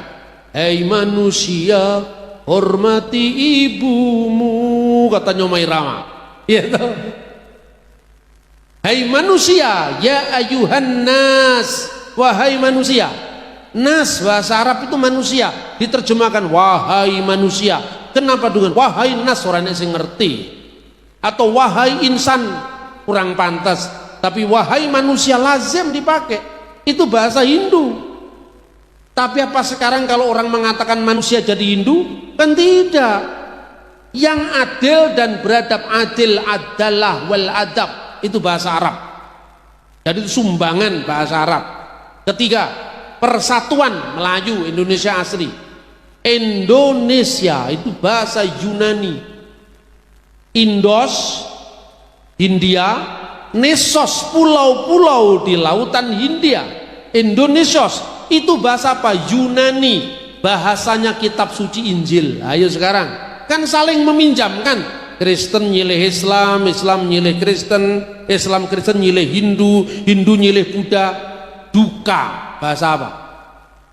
hei manusia, hormati ibumu, kata Nyomai Rama. Iya toh? Hai manusia, ya ayuhan nas, wahai manusia. Nas bahasa Arab itu manusia, diterjemahkan wahai manusia. Kenapa dengan wahai nas, orang yang ngerti? Atau wahai insan, kurang pantas. Tapi wahai manusia lazim dipakai. Itu bahasa Hindu. Tapi apa sekarang kalau orang mengatakan manusia jadi Hindu? Kan tidak. Yang adil dan beradab, adil adalah wal adab, itu bahasa Arab. Jadi itu sumbangan bahasa Arab. Ketiga, persatuan Melayu Indonesia asli. Indonesia itu bahasa Yunani. Indos, Hindia, Nesos, pulau-pulau di lautan Hindia. Indonesios itu bahasa apa? Yunani. Bahasanya kitab suci Injil. Ayo sekarang, kan saling meminjamkan. Kristen nyileh Islam, Islam nyileh Kristen, Islam Kristen nyileh Hindu, Hindu nyileh Buddha. Duka, bahasa apa?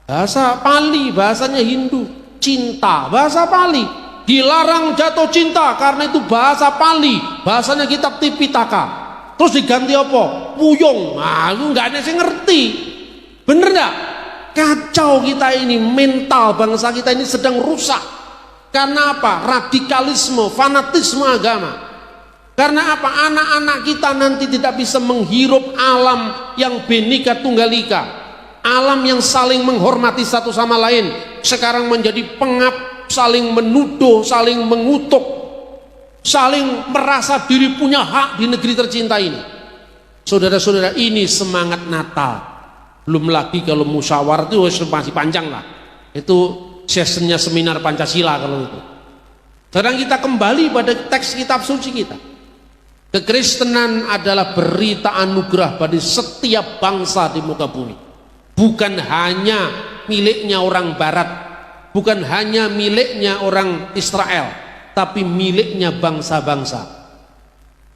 Bahasa Pali, bahasanya Hindu. Cinta, bahasa Pali. Dilarang jatuh cinta karena itu bahasa Pali, bahasanya kitab Tipitaka. Terus diganti apa? Puyung. Nah, itu nggak ada yang ngerti. Bener nggak? Kacau kita ini, mental bangsa kita ini sedang rusak. Karena apa? Radikalisme, fanatisme agama. Karena apa? Anak-anak kita nanti tidak bisa menghirup alam yang bhinneka tunggal ika, alam yang saling menghormati satu sama lain. Sekarang menjadi pengap, saling menuduh, saling mengutuk, saling merasa diri punya hak di negeri tercinta ini. Saudara-saudara, ini semangat Natal. Belum lagi kalau musyawarah itu masih panjang lah. Itu sessionnya seminar Pancasila kalau itu. Sekarang kita kembali pada teks kitab suci kita. Kekristenan adalah berita anugerah bagi setiap bangsa di muka bumi. Bukan hanya miliknya orang barat, bukan hanya miliknya orang Israel, tapi miliknya bangsa-bangsa.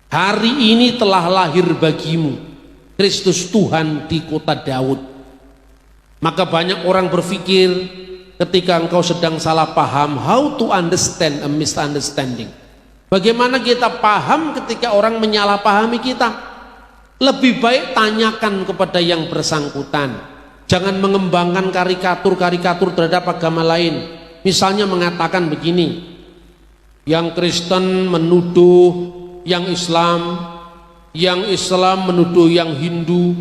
Hari ini telah lahir bagimu Kristus Tuhan di kota Daud. Maka banyak orang berpikir ketika engkau sedang salah paham, how to understand a misunderstanding. Bagaimana kita paham ketika orang menyalahpahami kita? Lebih baik tanyakan kepada yang bersangkutan. Jangan mengembangkan karikatur-karikatur terhadap agama lain. Misalnya mengatakan begini, yang Kristen menuduh yang Islam menuduh yang Hindu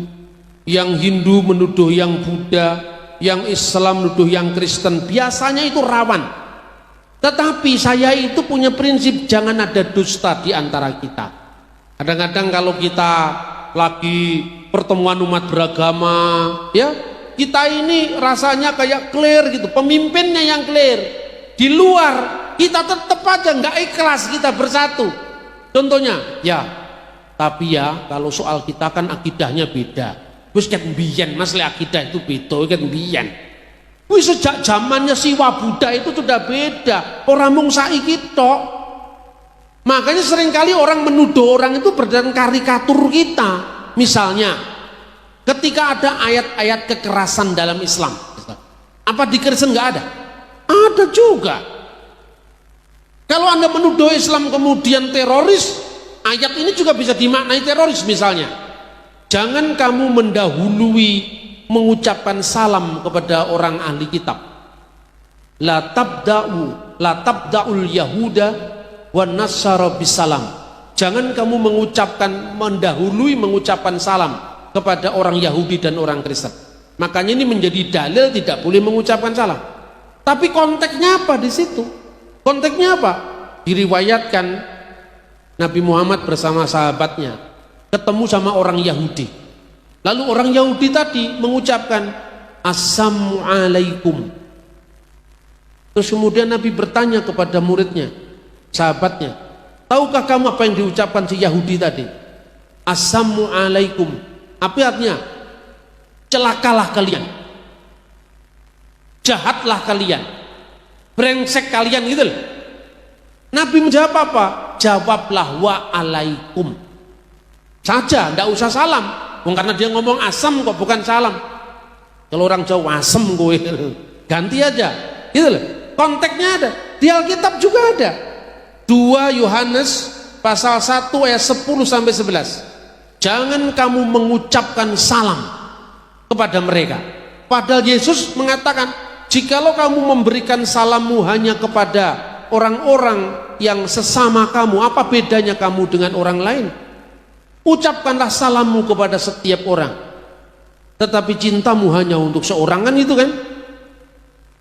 menuduh yang Buddha, yang Islam menuduh yang Kristen. Biasanya itu rawan. Tetapi saya itu punya prinsip, jangan ada dusta di antara kita. Kadang-kadang kalau kita lagi pertemuan umat beragama, ya, kita ini rasanya kayak clear gitu, pemimpinnya yang clear. Di luar kita tetap aja nggak ikhlas kita bersatu. Contohnya, ya, tapi ya kalau soal kita kan akidahnya beda. Wis kan biyen Mas, le akidah itu beda kan biyen. Wis sejak zamannya Siwa Buddha itu sudah beda. Orang mung saiki tok. Makanya seringkali orang menuduh orang itu berdasarkan karikatur kita. Misalnya, ketika ada ayat-ayat kekerasan dalam Islam, apa di Kristen nggak ada? Ada juga. Kalau Anda menuduh Islam kemudian teroris, ayat ini juga bisa dimaknai teroris. Misalnya, jangan kamu mendahului mengucapkan salam kepada orang ahli kitab. La tabda'ul yahuda wan nasara bisalam. Jangan kamu mendahului mengucapkan salam kepada orang Yahudi dan orang Kristen. Makanya ini menjadi dalil tidak boleh mengucapkan salam. Tapi konteksnya apa di situ? Konteksnya apa? Diriwayatkan Nabi Muhammad bersama sahabatnya ketemu sama orang Yahudi. Lalu orang Yahudi tadi mengucapkan Assalamualaikum. Terus kemudian Nabi bertanya kepada muridnya, sahabatnya, tahukah kamu apa yang diucapkan si Yahudi tadi? Assalamu alaikum. Apa artinya? Celakalah kalian, jahatlah kalian, brengsek kalian, gitu loh. Nabi menjawab apa? Jawablah wa alaikum saja, tidak usah salam. Karena dia ngomong asam kok, bukan salam. Kalau orang Jawa asem gue, ganti aja, gitu loh. Konteksnya ada, di Alkitab juga ada. 2 Yohanes pasal 1 ayat 10 sampai 11. Jangan kamu mengucapkan salam kepada mereka. Padahal Yesus mengatakan, jikalau kamu memberikan salammu hanya kepada orang-orang yang sesama kamu, apa bedanya kamu dengan orang lain? Ucapkanlah salammu kepada setiap orang, tetapi cintamu hanya untuk seorang, kan itu kan?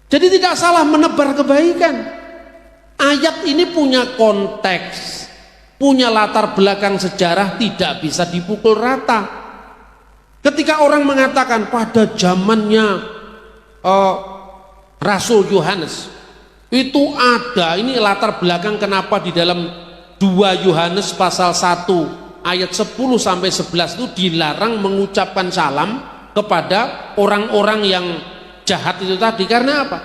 Jadi tidak salah menebar kebaikan. Ayat ini punya konteks, punya latar belakang sejarah, tidak bisa dipukul rata. Ketika orang mengatakan pada zamannya Rasul Yohanes itu ada, ini latar belakang kenapa di dalam 2 Yohanes pasal 1 ayat 10 sampai 11 itu dilarang mengucapkan salam kepada orang-orang yang jahat itu tadi. Karena apa?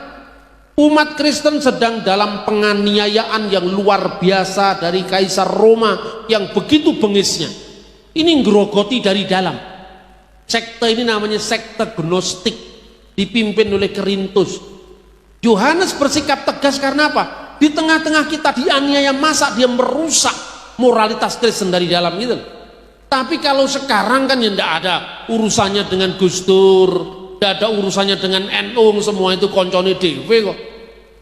Umat Kristen sedang dalam penganiayaan yang luar biasa dari Kaisar Roma yang begitu bengisnya. Ini ngerogoti dari dalam. Sekte ini namanya sekte Gnostik, dipimpin oleh Kerintus. Yohanes bersikap tegas karena apa? Di tengah-tengah kita dianiaya, masa dia merusak moralitas Kristen dari dalam gitu. Tapi kalau sekarang kan ya tidak ada urusannya dengan Gus Dur, tidak ada urusannya dengan NU, semua itu koncone dhewe kok.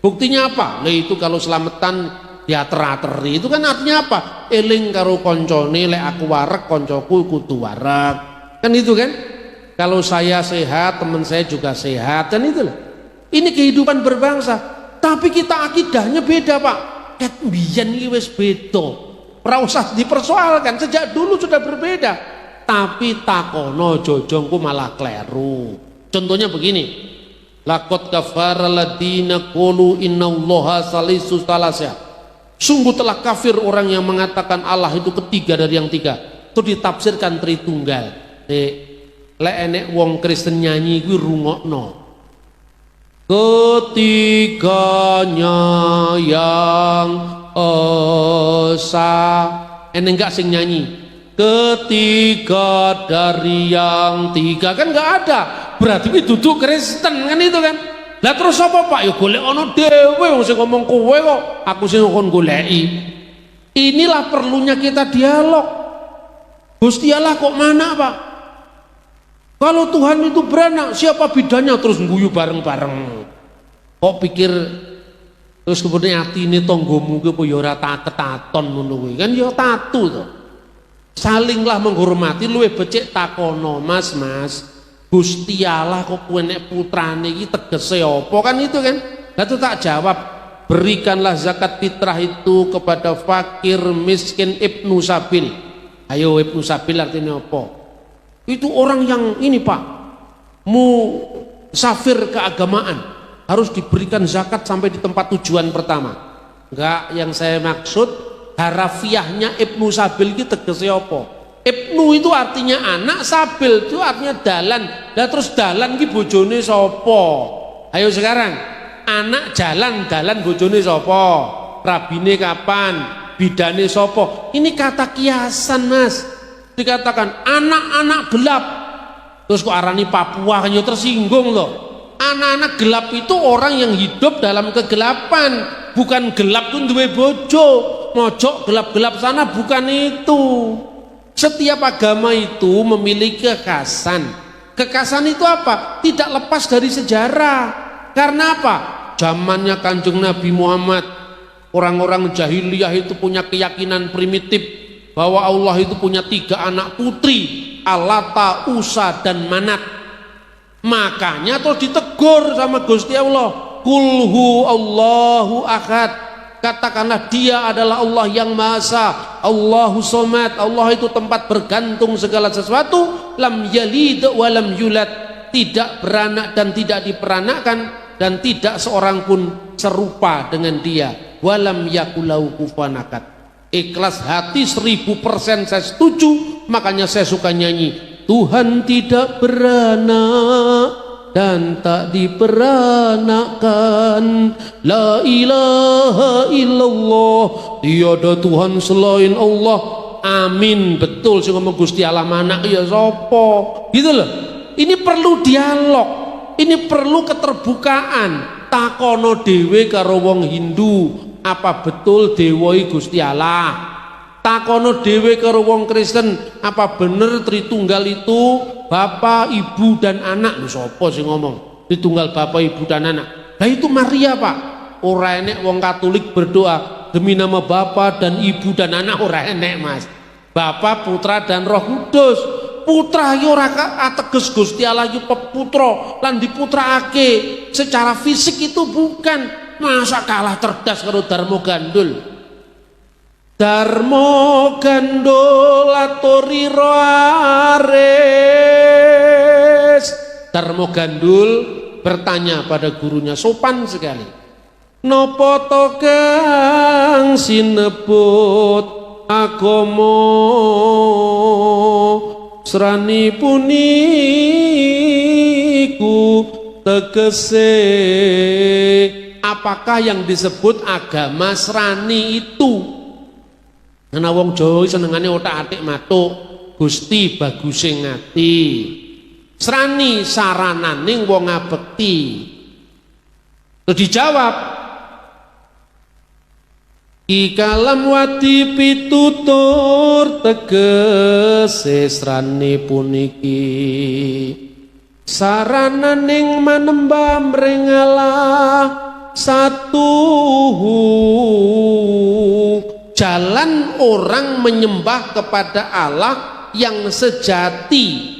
Buktinya apa? Nah itu kalau selamatan diater-ateri itu kan artinya apa? Eling karo koncone, lek aku warek koncoku kudu warek. Kan itu kan? Kalau saya sehat, teman saya juga sehat, kan itu lah. Ini kehidupan berbangsa. Tapi kita akidahnya beda, Pak. Ket mbiyen iki wis beda. Ora usah dipersoalkan, sejak dulu sudah berbeda. Tapi takono jojongku malah kleru. Contohnya begini. Laqad kafara alladziina qalu innallaha salisu salasa. Sungguh telah kafir orang yang mengatakan Allah itu ketiga dari yang tiga. Itu ditafsirkan Tritunggal. Lek enek wong Kristen nyanyi kuwi rungokno. Ketiganya yang esa. Enek enggak sing nyanyi? Ketiga dari yang tiga, kan enggak ada. Berarti itu duduk Kristen, kan itu kan. Lah terus apa Pak? Ya golek ana dhewe wong sing ngomong kowe kok. Aku sing kon goleki. Inilah perlunya kita dialog. Gusti Allah kok mana Pak? Kalau Tuhan itu beranak, siapa bidannya? Terus ngguyu bareng-bareng. Kok pikir terus kemudian atine tanggamu ki apa ya ora ketaton ngono kuwi. Kan ya tatu to. Salinglah menghormati, luwih becik takono, Mas, Gusti Allah kok kowe nek putrane iki tegese apa, kan itu kan. Lah itu tak jawab, berikanlah zakat fitrah itu kepada fakir, miskin, ibnu sabil. Ayo ibnu sabil artinya apa? Itu orang yang ini Pak, musafir keagamaan, harus diberikan zakat sampai di tempat tujuan pertama. Enggak, yang saya maksud harafiahnya ibnu sabil itu tegese apa? Ibnu itu artinya anak, sabil itu artinya dalan. Lah terus dalan ki bojone sapa? Ayo sekarang, anak jalan, dalan bojone sapa? Rabine kapan? Bidane sapa? Ini kata kiasan Mas. Dikatakan anak-anak gelap, terus kok arani Papua, kan ya tersinggung loh. Anak-anak gelap itu orang yang hidup dalam kegelapan, bukan gelap tuh duwe bojo, mojok gelap-gelap sana, bukan itu. Setiap agama itu memiliki kekhasan. Kekhasan itu apa? Tidak lepas dari sejarah. Karena apa? Zamannya Kanjeng Nabi Muhammad, orang-orang jahiliyah itu punya keyakinan primitif bahwa Allah itu punya 3 anak putri, Allata, Usa, dan Manat. Makanya terus ditegur sama Gusti Allah, Kulhu Allahu Ahad. Katakanlah dia adalah Allah yang Maha Esa, Allahu Somad. Allah itu tempat bergantung segala sesuatu. Lam yalid wa lam yulad, tidak beranak dan tidak diperanakkan. dan tidak seorang pun serupa dengan dia. Walam yakulau kufuwan ahad. Ikhlas hati 1000% saya setuju, makanya saya suka nyanyi. Tuhan tidak beranak dan tak diperanakkan. La ilaha illallah, tiada Tuhan selain Allah. Amin. Betul sih ngomong Gusti Allah anak ya sopo. Gitu loh. Ini perlu dialog. Ini perlu keterbukaan. Takono dewe karo wong Hindu, apa betul dewoi Gusti Allah? Takono dewe karo wong Kristen, apa bener Tritunggal itu Bapak, Ibu dan anak? Lho sapa sing ngomong Tritunggal Bapak, Ibu dan anak? Lah itu Maria, Pak. Ora enek wong Katolik berdoa demi nama Bapa dan Ibu dan anak, ora enek, Mas. Bapa, Putra dan Roh Kudus. Putra yo ora ateges Gusti Allah yo peputra lan diputraake. Secara fisik itu bukan. Masa kalah cerdas karo Darmo Gandul. Darmo Gandul aturira ares. Darmo Gandul bertanya pada gurunya, sopan sekali. Nopo to kang sinebut agama srani puniku tegese? Apakah yang disebut agama srani itu? Karena wong Jawa senengane otak-atik matuk, Gusti baguse ngati. Srani sarananing wong ngabekti. Terus dijawab, Ikalam wati pitutur tegese srani puniki sarananing manembah mrengalah satu jalan orang menyembah kepada Allah yang sejati.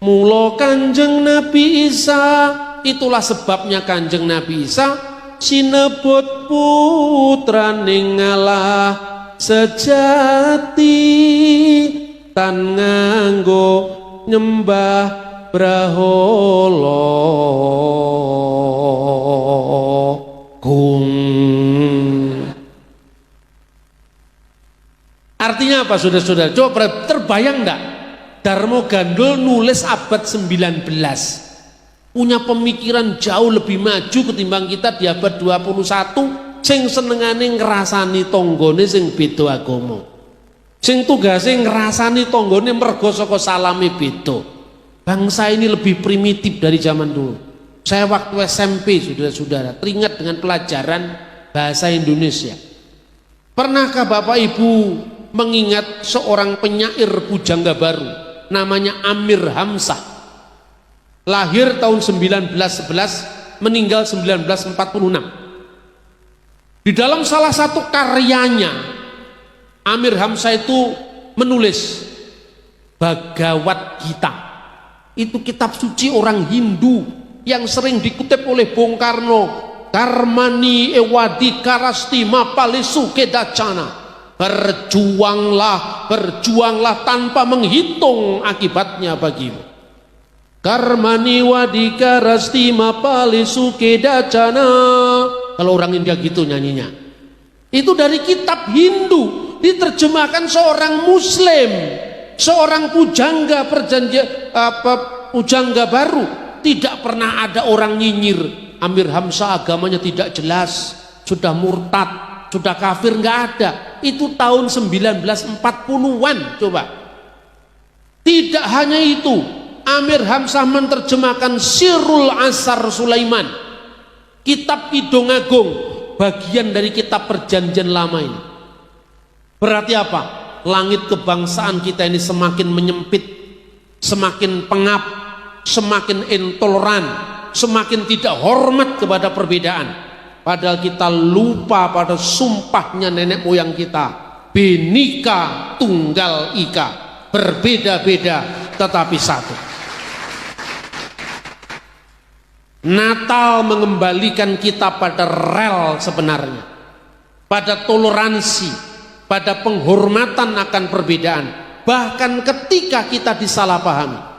Mula Kanjeng Nabi Isa, itulah sebabnya Kanjeng Nabi Isa sinebut putraning Allah sejati tan nganggo nyembah brahala gung. Artinya apa saudara-saudara? Coba terbayang enggak? Darmo Gandul nulis abad 19, punya pemikiran jauh lebih maju ketimbang kita di abad 21, sing senengane ngrasani tanggane sing beda agama, sing tugase ngrasani tanggane mergo saka salame beda. Bangsa ini lebih primitif dari zaman dulu. Saya waktu SMP, saudara-saudara, teringat dengan pelajaran bahasa Indonesia. Pernahkah Bapak Ibu mengingat seorang penyair pujangga baru namanya Amir Hamzah? Lahir tahun 1911, meninggal 1946. Di dalam salah satu karyanya, Amir Hamzah itu menulis Bhagavad Gita. Itu kitab suci orang Hindu yang sering dikutip oleh Bung Karno. Karmani ewadi karasti mapalesu kedacana. Berjuanglah, berjuanglah tanpa menghitung akibatnya bagimu. Karmani wadika rasti mapali sukedacana. Kalau orang India gitu nyanyinya. Itu dari kitab Hindu, diterjemahkan seorang Muslim, seorang pujangga pujangga baru. Tidak pernah ada orang nyinyir Amir Hamzah agamanya tidak jelas, sudah murtad, sudah kafir, nggak ada. Itu tahun 1940-an. Coba. Tidak hanya itu, Amir Hamzah menerjemahkan Sirul Asar Sulaiman, kitab Kidung Agung, bagian dari kitab Perjanjian Lama ini. Berarti apa? Langit kebangsaan kita ini semakin menyempit, semakin pengap, semakin intoleran, semakin tidak hormat kepada perbedaan. Padahal kita lupa pada sumpahnya nenek moyang kita, Bhinneka Tunggal Ika, berbeda-beda tetapi satu. Natal mengembalikan kita pada rel sebenarnya, pada toleransi, pada penghormatan akan perbedaan, bahkan ketika kita disalahpahami.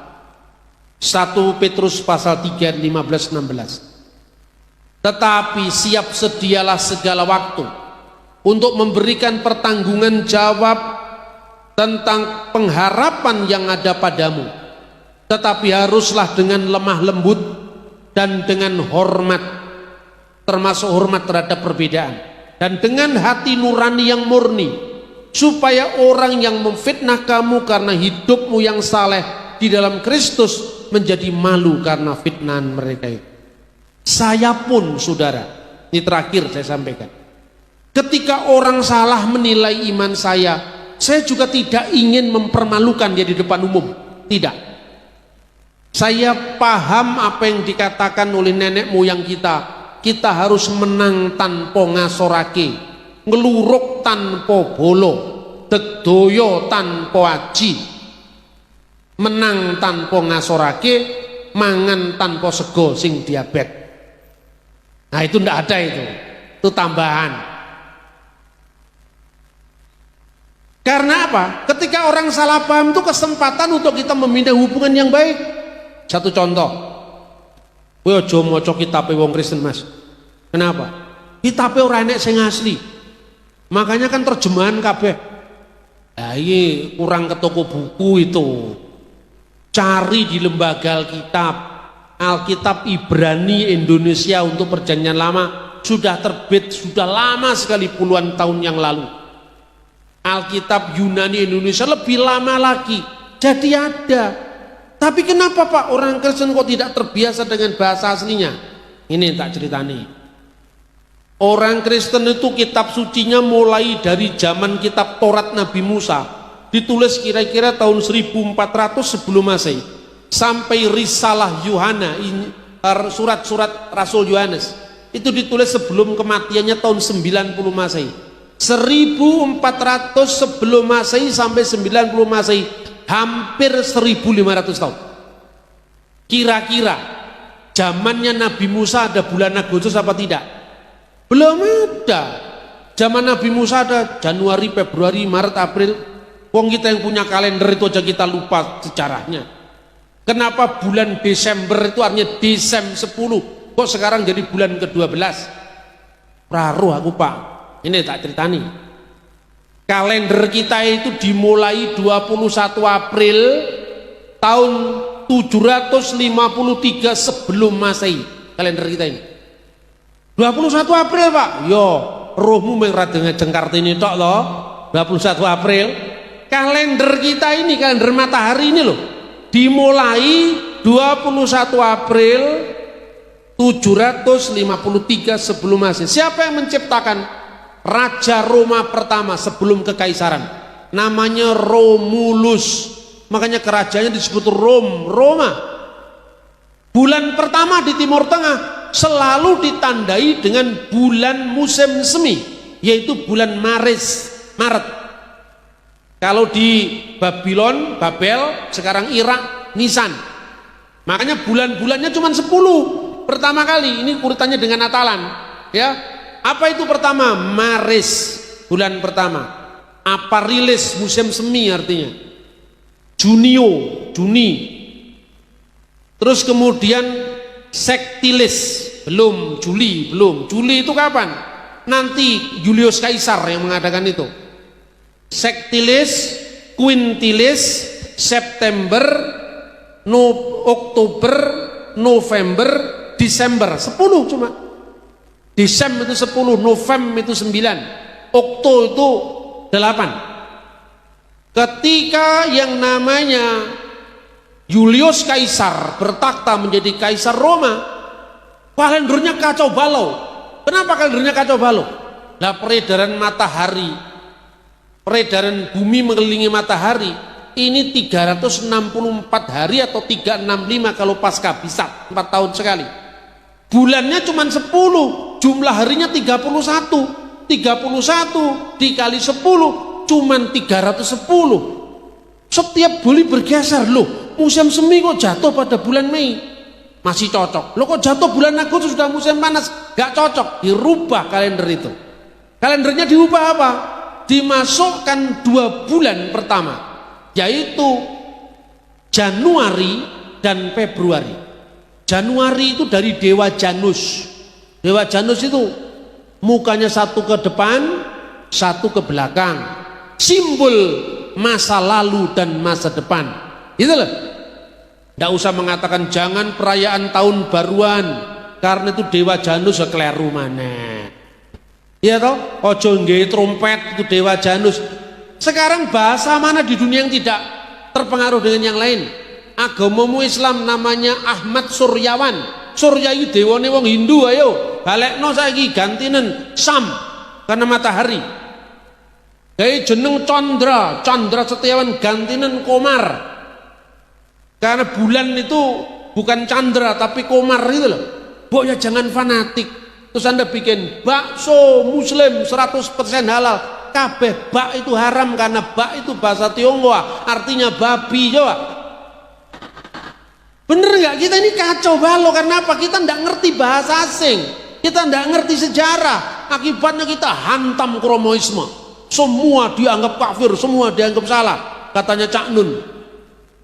1 Petrus pasal 3 15-16. tetapi siap sedialah segala waktu untuk memberikan pertanggungan jawab tentang pengharapan yang ada padamu, tetapi haruslah dengan lemah lembut dan dengan hormat, termasuk hormat terhadap perbedaan, dan dengan hati nurani yang murni, supaya orang yang memfitnah kamu karena hidupmu yang saleh di dalam Kristus menjadi malu karena fitnahan mereka itu. Saya pun, saudara, ini terakhir saya sampaikan, ketika orang salah menilai iman saya juga tidak ingin mempermalukan dia di depan umum, tidak. Saya paham apa yang dikatakan oleh nenek moyang kita harus menang tanpa ngasorake, ngeluruk tanpa bolo, dedoyo tanpa aji, menang tanpa ngasorake, mangan tanpa sego sing diabet. Nah itu ndak ada, itu tambahan. Karena apa? Ketika orang salah paham itu kesempatan untuk kita memindah hubungan yang baik. Satu contoh, kowe aja maca kitabe wong Kristen, Mas. Kenapa? Kitabe ora enek sing asli. Makanya kan terjemahan kabeh. Lah iki kurang ke toko buku itu. Cari di lembaga Alkitab Ibrani Indonesia untuk Perjanjian Lama sudah terbit, sudah lama sekali, puluhan tahun yang lalu. Alkitab Yunani Indonesia lebih lama lagi, jadi ada. Tapi kenapa Pak orang Kristen kok tidak terbiasa dengan bahasa aslinya? Ini tak ceritani. Orang Kristen itu kitab sucinya mulai dari zaman kitab Taurat Nabi Musa, ditulis kira-kira tahun 1400 sebelum Masehi, sampai risalah Yohana, surat-surat Rasul Yohanes itu ditulis sebelum kematiannya tahun 90 Masehi. 1400 sebelum Masehi sampai 90 Masehi, hampir 1500 tahun. Kira-kira zamannya Nabi Musa ada bulan Agustus apa tidak? Belum ada. Zaman Nabi Musa ada Januari, Februari, Maret, April. Wong kita yang punya kalender itu aja kita lupa sejarahnya. Kenapa bulan Desember itu artinya Desem 10, kok sekarang jadi bulan ke-12? Raruh aku Pak, ini tak ceritani. Kalender kita itu dimulai 21 April tahun 753 sebelum Masehi. Kalender kita ini 21 April Pak. Yo, rohmu mengrada jengkart ini tok loh. 21 April. Kalender kita ini, kalender matahari ini loh, dimulai 21 April 753 sebelum Masehi. Siapa yang menciptakan? Raja Roma pertama sebelum kekaisaran, namanya Romulus. Makanya kerajaannya disebut Roma. Bulan pertama di Timur Tengah selalu ditandai dengan bulan musim semi, yaitu bulan Maret. Kalau di Babel, sekarang Irak, Nisan. Makanya bulan-bulannya cuma 10 pertama kali. Ini urutannya dengan Natalan, ya. Apa itu pertama? Maris, bulan pertama. Aparilis, musim semi artinya. Juni. Terus kemudian Sektilis, belum. Juli itu kapan? Nanti Julius Kaisar yang mengadakan itu. Sektilis, Quintilis, September, Oktober, November, Desember, 10 cuma. Desem itu 10, Novem itu 9, Okto itu 8. Ketika yang namanya Julius Kaisar bertakhta menjadi Kaisar Roma, kalendernya kacau balau. Kenapa kalendernya kacau balau? Nah, peredaran matahari, peredaran bumi mengelilingi matahari ini 364 hari atau 365 kalau pasca Bisat, 4 tahun sekali. Bulannya cuma 10, jumlah harinya 31 dikali 10 cuma 310. Setiap bulan bergeser. Loh, musim semi kok jatuh pada bulan Mei? Masih cocok. Loh, kok jatuh bulan Agustus sudah musim panas? Gak cocok, dirubah kalender itu. Kalendernya diubah apa? Dimasukkan 2 bulan pertama, yaitu Januari dan Februari. Januari itu dari dewa Janus. Dewa Janus itu mukanya satu ke depan, satu ke belakang, simbol masa lalu dan masa depan. Itu loh. Tidak usah mengatakan jangan perayaan tahun baruan karena itu Dewa Janus keliru mana. Iya toh, ojo nggih trompet itu Dewa Janus. Sekarang bahasa mana di dunia yang tidak terpengaruh dengan yang lain? Agamamu Islam namanya Ahmad Suryawan. Surya itu dewane wong Hindu, ayo balekno saiki gantinen Sam karena matahari. Kayak jeneng Chandra, Chandra Setiawan gantinen Komar. Karena bulan itu bukan Chandra tapi Komar itu loh. Mbok ya jangan fanatik. Terus Anda bikin bakso muslim 100% halal. Kabeh bak itu haram karena bak itu bahasa Tionghoa, artinya babi. Coba. Bener nggak? Kita ini kacau balau karena apa? Kita nggak ngerti bahasa asing, kita nggak ngerti sejarah. Akibatnya kita hantam kromoisme. Semua dianggap kafir, semua dianggap salah. Katanya Cak Nun,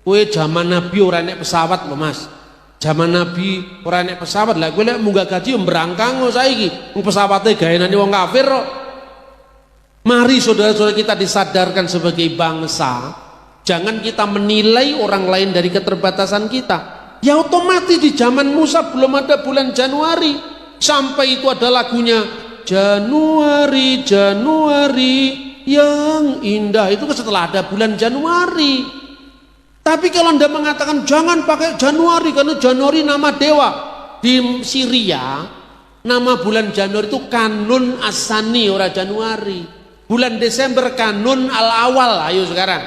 kue zaman Nabi orang naik pesawat loh mas. Zaman Nabi orang naik pesawat lah. Kue lihat munggah gaji berangkang loh saiki. Pesawatnya gaenane wong kafir loh. Mari saudara-saudara kita disadarkan sebagai bangsa. Jangan kita menilai orang lain dari keterbatasan kita. Ya otomatis di zaman Musa belum ada bulan Januari. Sampai itu ada lagunya Januari, Januari yang indah. Itu setelah ada bulan Januari. Tapi kalau Anda mengatakan jangan pakai Januari karena Januari nama dewa. Di Syria nama bulan Januari itu Kanun Asani ora Januari. Bulan Desember Kanun Al-Awal. Ayo sekarang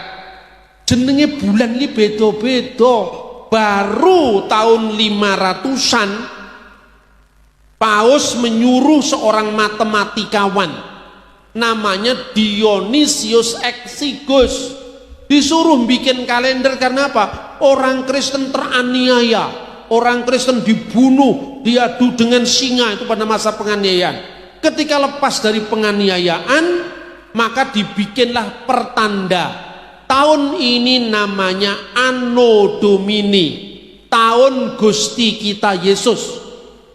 jenenge bulan ini beda-beda. Baru tahun 500-an Paus menyuruh seorang matematikawan namanya Dionysius Exiguus disuruh bikin kalender. Karena apa? Orang Kristen teraniaya, orang Kristen dibunuh, diadu dengan singa itu pada masa penganiayaan. Ketika lepas dari penganiayaan maka dibikinlah pertanda. Tahun ini namanya Anno Domini, tahun Gusti kita Yesus.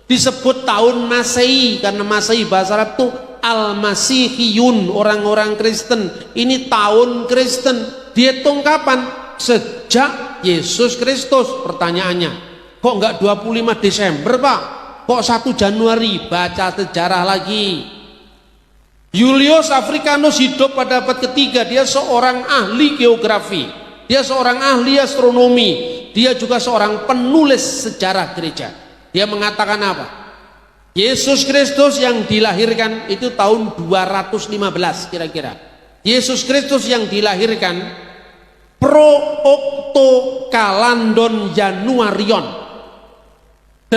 Disebut tahun Masehi karena Masehi bahasa Arab itu Al-Masihiyun, orang-orang Kristen. Ini tahun Kristen. Dihitung kapan? Sejak Yesus Kristus. Pertanyaannya, kok enggak 25 Desember Pak? Kok 1 Januari? Baca sejarah lagi. Julius Africanus hidup pada abad ketiga. Dia seorang ahli geografi, dia seorang ahli astronomi, dia juga seorang penulis sejarah gereja. Dia mengatakan apa? Yesus Kristus yang dilahirkan itu tahun 215 kira-kira. Yesus Kristus yang dilahirkan pro octo kalandon Januarion, 8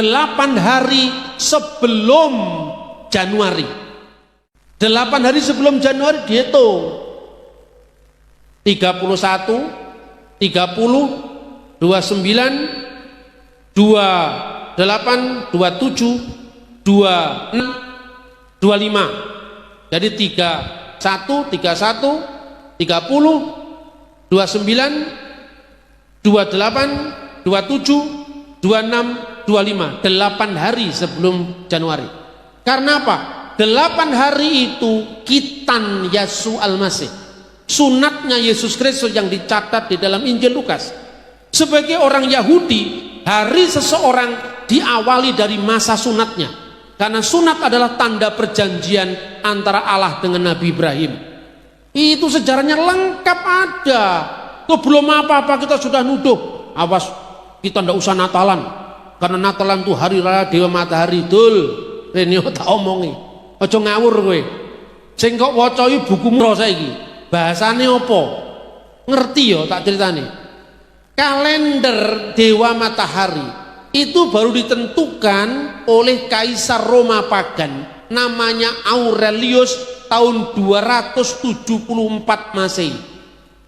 hari sebelum Januari. 8 hari sebelum Januari dihitung 31, 30, 29, 28, 27, 26, 25. Jadi 31, 31, 30, 29, 28, 27, 26, 25. 8 hari sebelum Januari. Karena apa? 8 hari itu Kitan Yesus Al-Masih, sunatnya Yesus Kristus yang dicatat di dalam Injil Lukas. Sebagai orang Yahudi, hari seseorang diawali dari masa sunatnya, karena sunat adalah tanda perjanjian antara Allah dengan Nabi Ibrahim. Itu sejarahnya lengkap ada. Tuh belum apa-apa kita sudah nuduh, awas kita ndak usah Natalan karena Natalan tuh hari raya Dewa Matahari. Dul Renio tak omongi, aja ngawur kowe. Sing kok waca iki buku mura saiki. Bahasane apa? Ngerti ya tak ceritane. Kalender Dewa Matahari itu baru ditentukan oleh Kaisar Roma Pagan namanya Aurelius tahun 274 Masehi.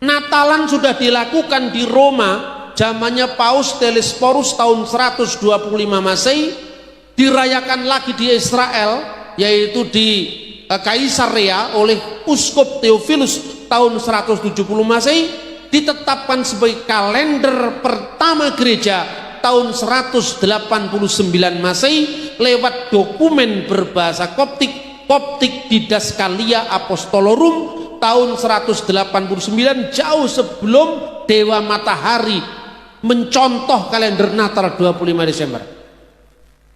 Natalan sudah dilakukan di Roma zamannya Paus Telesphorus tahun 125 Masehi, dirayakan lagi di Israel yaitu di Kaisarea oleh Uskup Theophilus tahun 170 Masehi, ditetapkan sebagai kalender pertama gereja tahun 189 Masehi, lewat dokumen berbahasa Koptik, Koptik Didaskalia Apostolorum tahun 189, jauh sebelum Dewa Matahari mencontoh kalender Natal 25 Desember.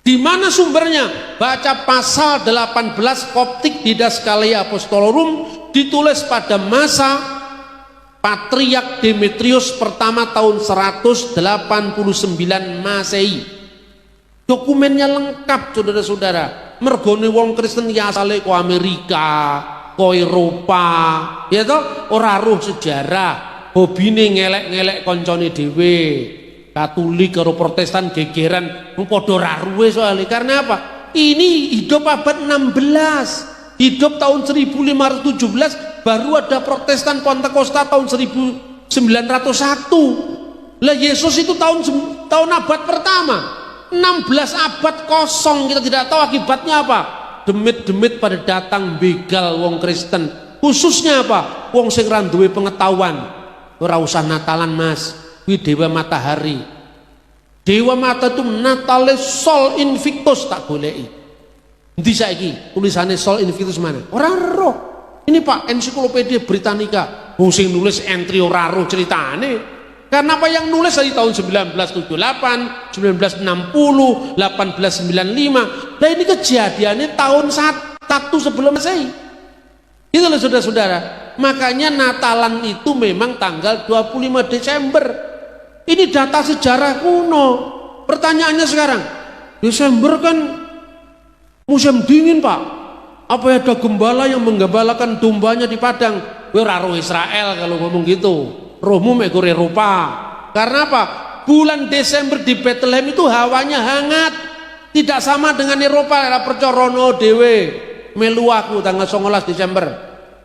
Di mana sumbernya? Baca pasal 18 Koptik Didaskalia Apostolorum, ditulis pada masa Patriark Demetrius pertama tahun 189 Masehi. Dokumennya lengkap, saudara-saudara. Mergone wong Kristen ya asale ko Amerika, ko Eropa, ya toh, ora roh sejarah, hobine ngelek-ngelek koncone dhewe. Katolik karo Protestan gegeran padha ora ruwe soalnya. Karena apa? Ini hidup abad 16, hidup tahun 1517, baru ada Protestan Pentakosta tahun 1901. Lah Yesus itu tahun abad pertama, 16 abad kosong, kita tidak tahu akibatnya apa. Demit-demit pada datang begal wong Kristen, khususnya apa? Wong sing ra duwe pengetahuan. Ora usah Natalan Mas, kuwi Dewa Matahari. Dewa Mata itu Natale Sol Invictus, tak goleki. Endi saiki tulisane Sol Invictus mana? Ora roh. Ini Pak, Ensiklopedia Britannica. Wong sing nulis entry ora roh ceritane. Karena apa yang nulis dari tahun 1978, 1960, 1895. Nah ini kejadiannya tahun 1 sebelum Masehi. Itu loh saudara-saudara. Makanya Natalan itu memang tanggal 25 Desember. Ini data sejarah kuno. Pertanyaannya sekarang, Desember kan musim dingin Pak. Apa ada gembala yang menggembalakan dombanya di padang? Ora roh Israel kalau ngomong gitu. Rohmu mekur Eropa. Karena apa? Bulan Desember di Bethlehem itu hawanya hangat. Tidak sama dengan Eropa. Era percorono dewe. Melu aku tanggal 19 Desember.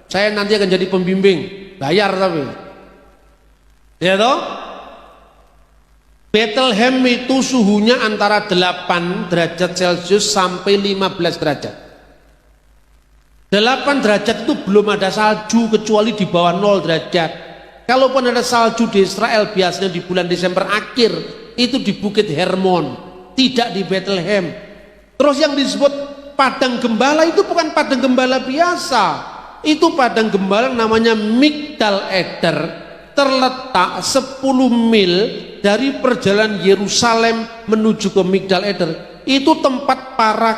Saya nanti akan jadi pembimbing, bayar tapi. Ya toh? Bethlehem itu suhunya antara 8 derajat Celcius sampai 15 derajat. 8 derajat itu belum ada salju kecuali di bawah 0 derajat. Kalaupun ada salju di Israel biasanya di bulan Desember akhir, itu di Bukit Hermon, tidak di Bethlehem. Terus yang disebut padang gembala itu bukan padang gembala biasa. Itu padang gembala namanya Migdal Eder, terletak 10 mil dari perjalanan Yerusalem menuju ke Migdal Eder. Itu tempat para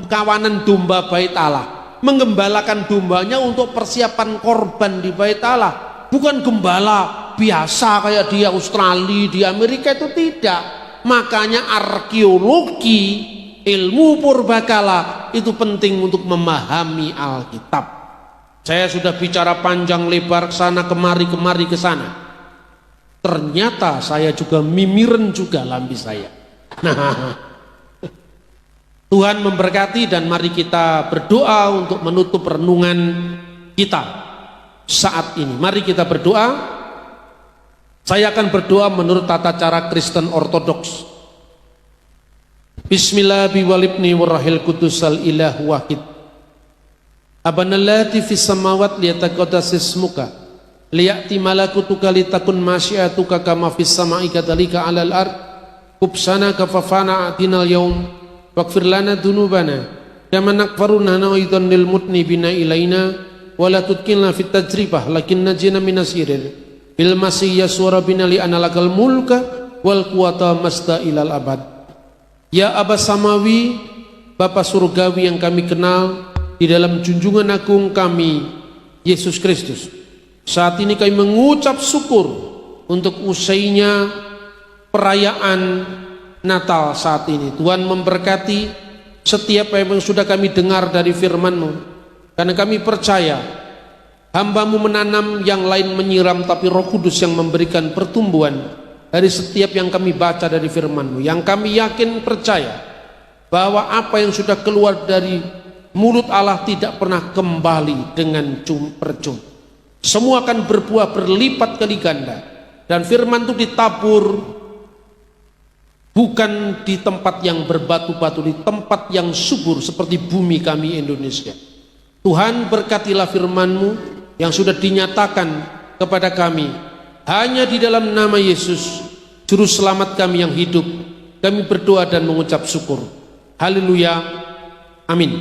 kawanan domba Bait Allah menggembalakan dombanya untuk persiapan korban di Bait Allah. Bukan gembala biasa kayak di Australia, di Amerika, itu tidak. Makanya arkeologi, ilmu purbakala itu penting untuk memahami Alkitab. Saya sudah bicara panjang lebar ke sana kemari ke sana. Ternyata saya juga mimiren juga lambi saya. Nah, Tuhan memberkati dan mari kita berdoa untuk menutup renungan kita saat ini. Mari kita berdoa. Saya akan berdoa menurut tata cara Kristen Ortodoks. Bismillahirrahmanirrahim warahil kudusal ilah wahid. Abanallati fis samawat liyataqaddas ismuka liya'ti malakutuka litakun masyiatuka kama fis sama'i kadzalika 'alal ard kubsana kafafana atinal yaum waghfir lana dzunubana kama nakfaruna aidan lil mutnibina ilaina wala tudkilna fit tajribah lakin najina minas sirir bil masih yasura bina li analakal mulka wal quwata masda ilal abad. Ya Aba Samawi, Bapa surgawi yang kami kenal di dalam junjungan agung kami Yesus Kristus, saat ini kami mengucap syukur untuk usainya perayaan Natal saat ini. Tuhan memberkati setiap yang sudah kami dengar dari firman-Mu, karena kami percaya hamba-Mu menanam, yang lain menyiram, tapi Roh Kudus yang memberikan pertumbuhan dari setiap yang kami baca dari firman-Mu, yang kami yakin percaya bahwa apa yang sudah keluar dari mulut Allah tidak pernah kembali dengan percuma. Semua akan berbuah berlipat kali ganda. Dan firman itu ditabur bukan di tempat yang berbatu-batu, di tempat yang subur seperti bumi kami Indonesia. Tuhan berkatilah firman-Mu yang sudah dinyatakan kepada kami. Hanya di dalam nama Yesus, Juru Selamat kami yang hidup, kami berdoa dan mengucap syukur. Haleluya. Amin.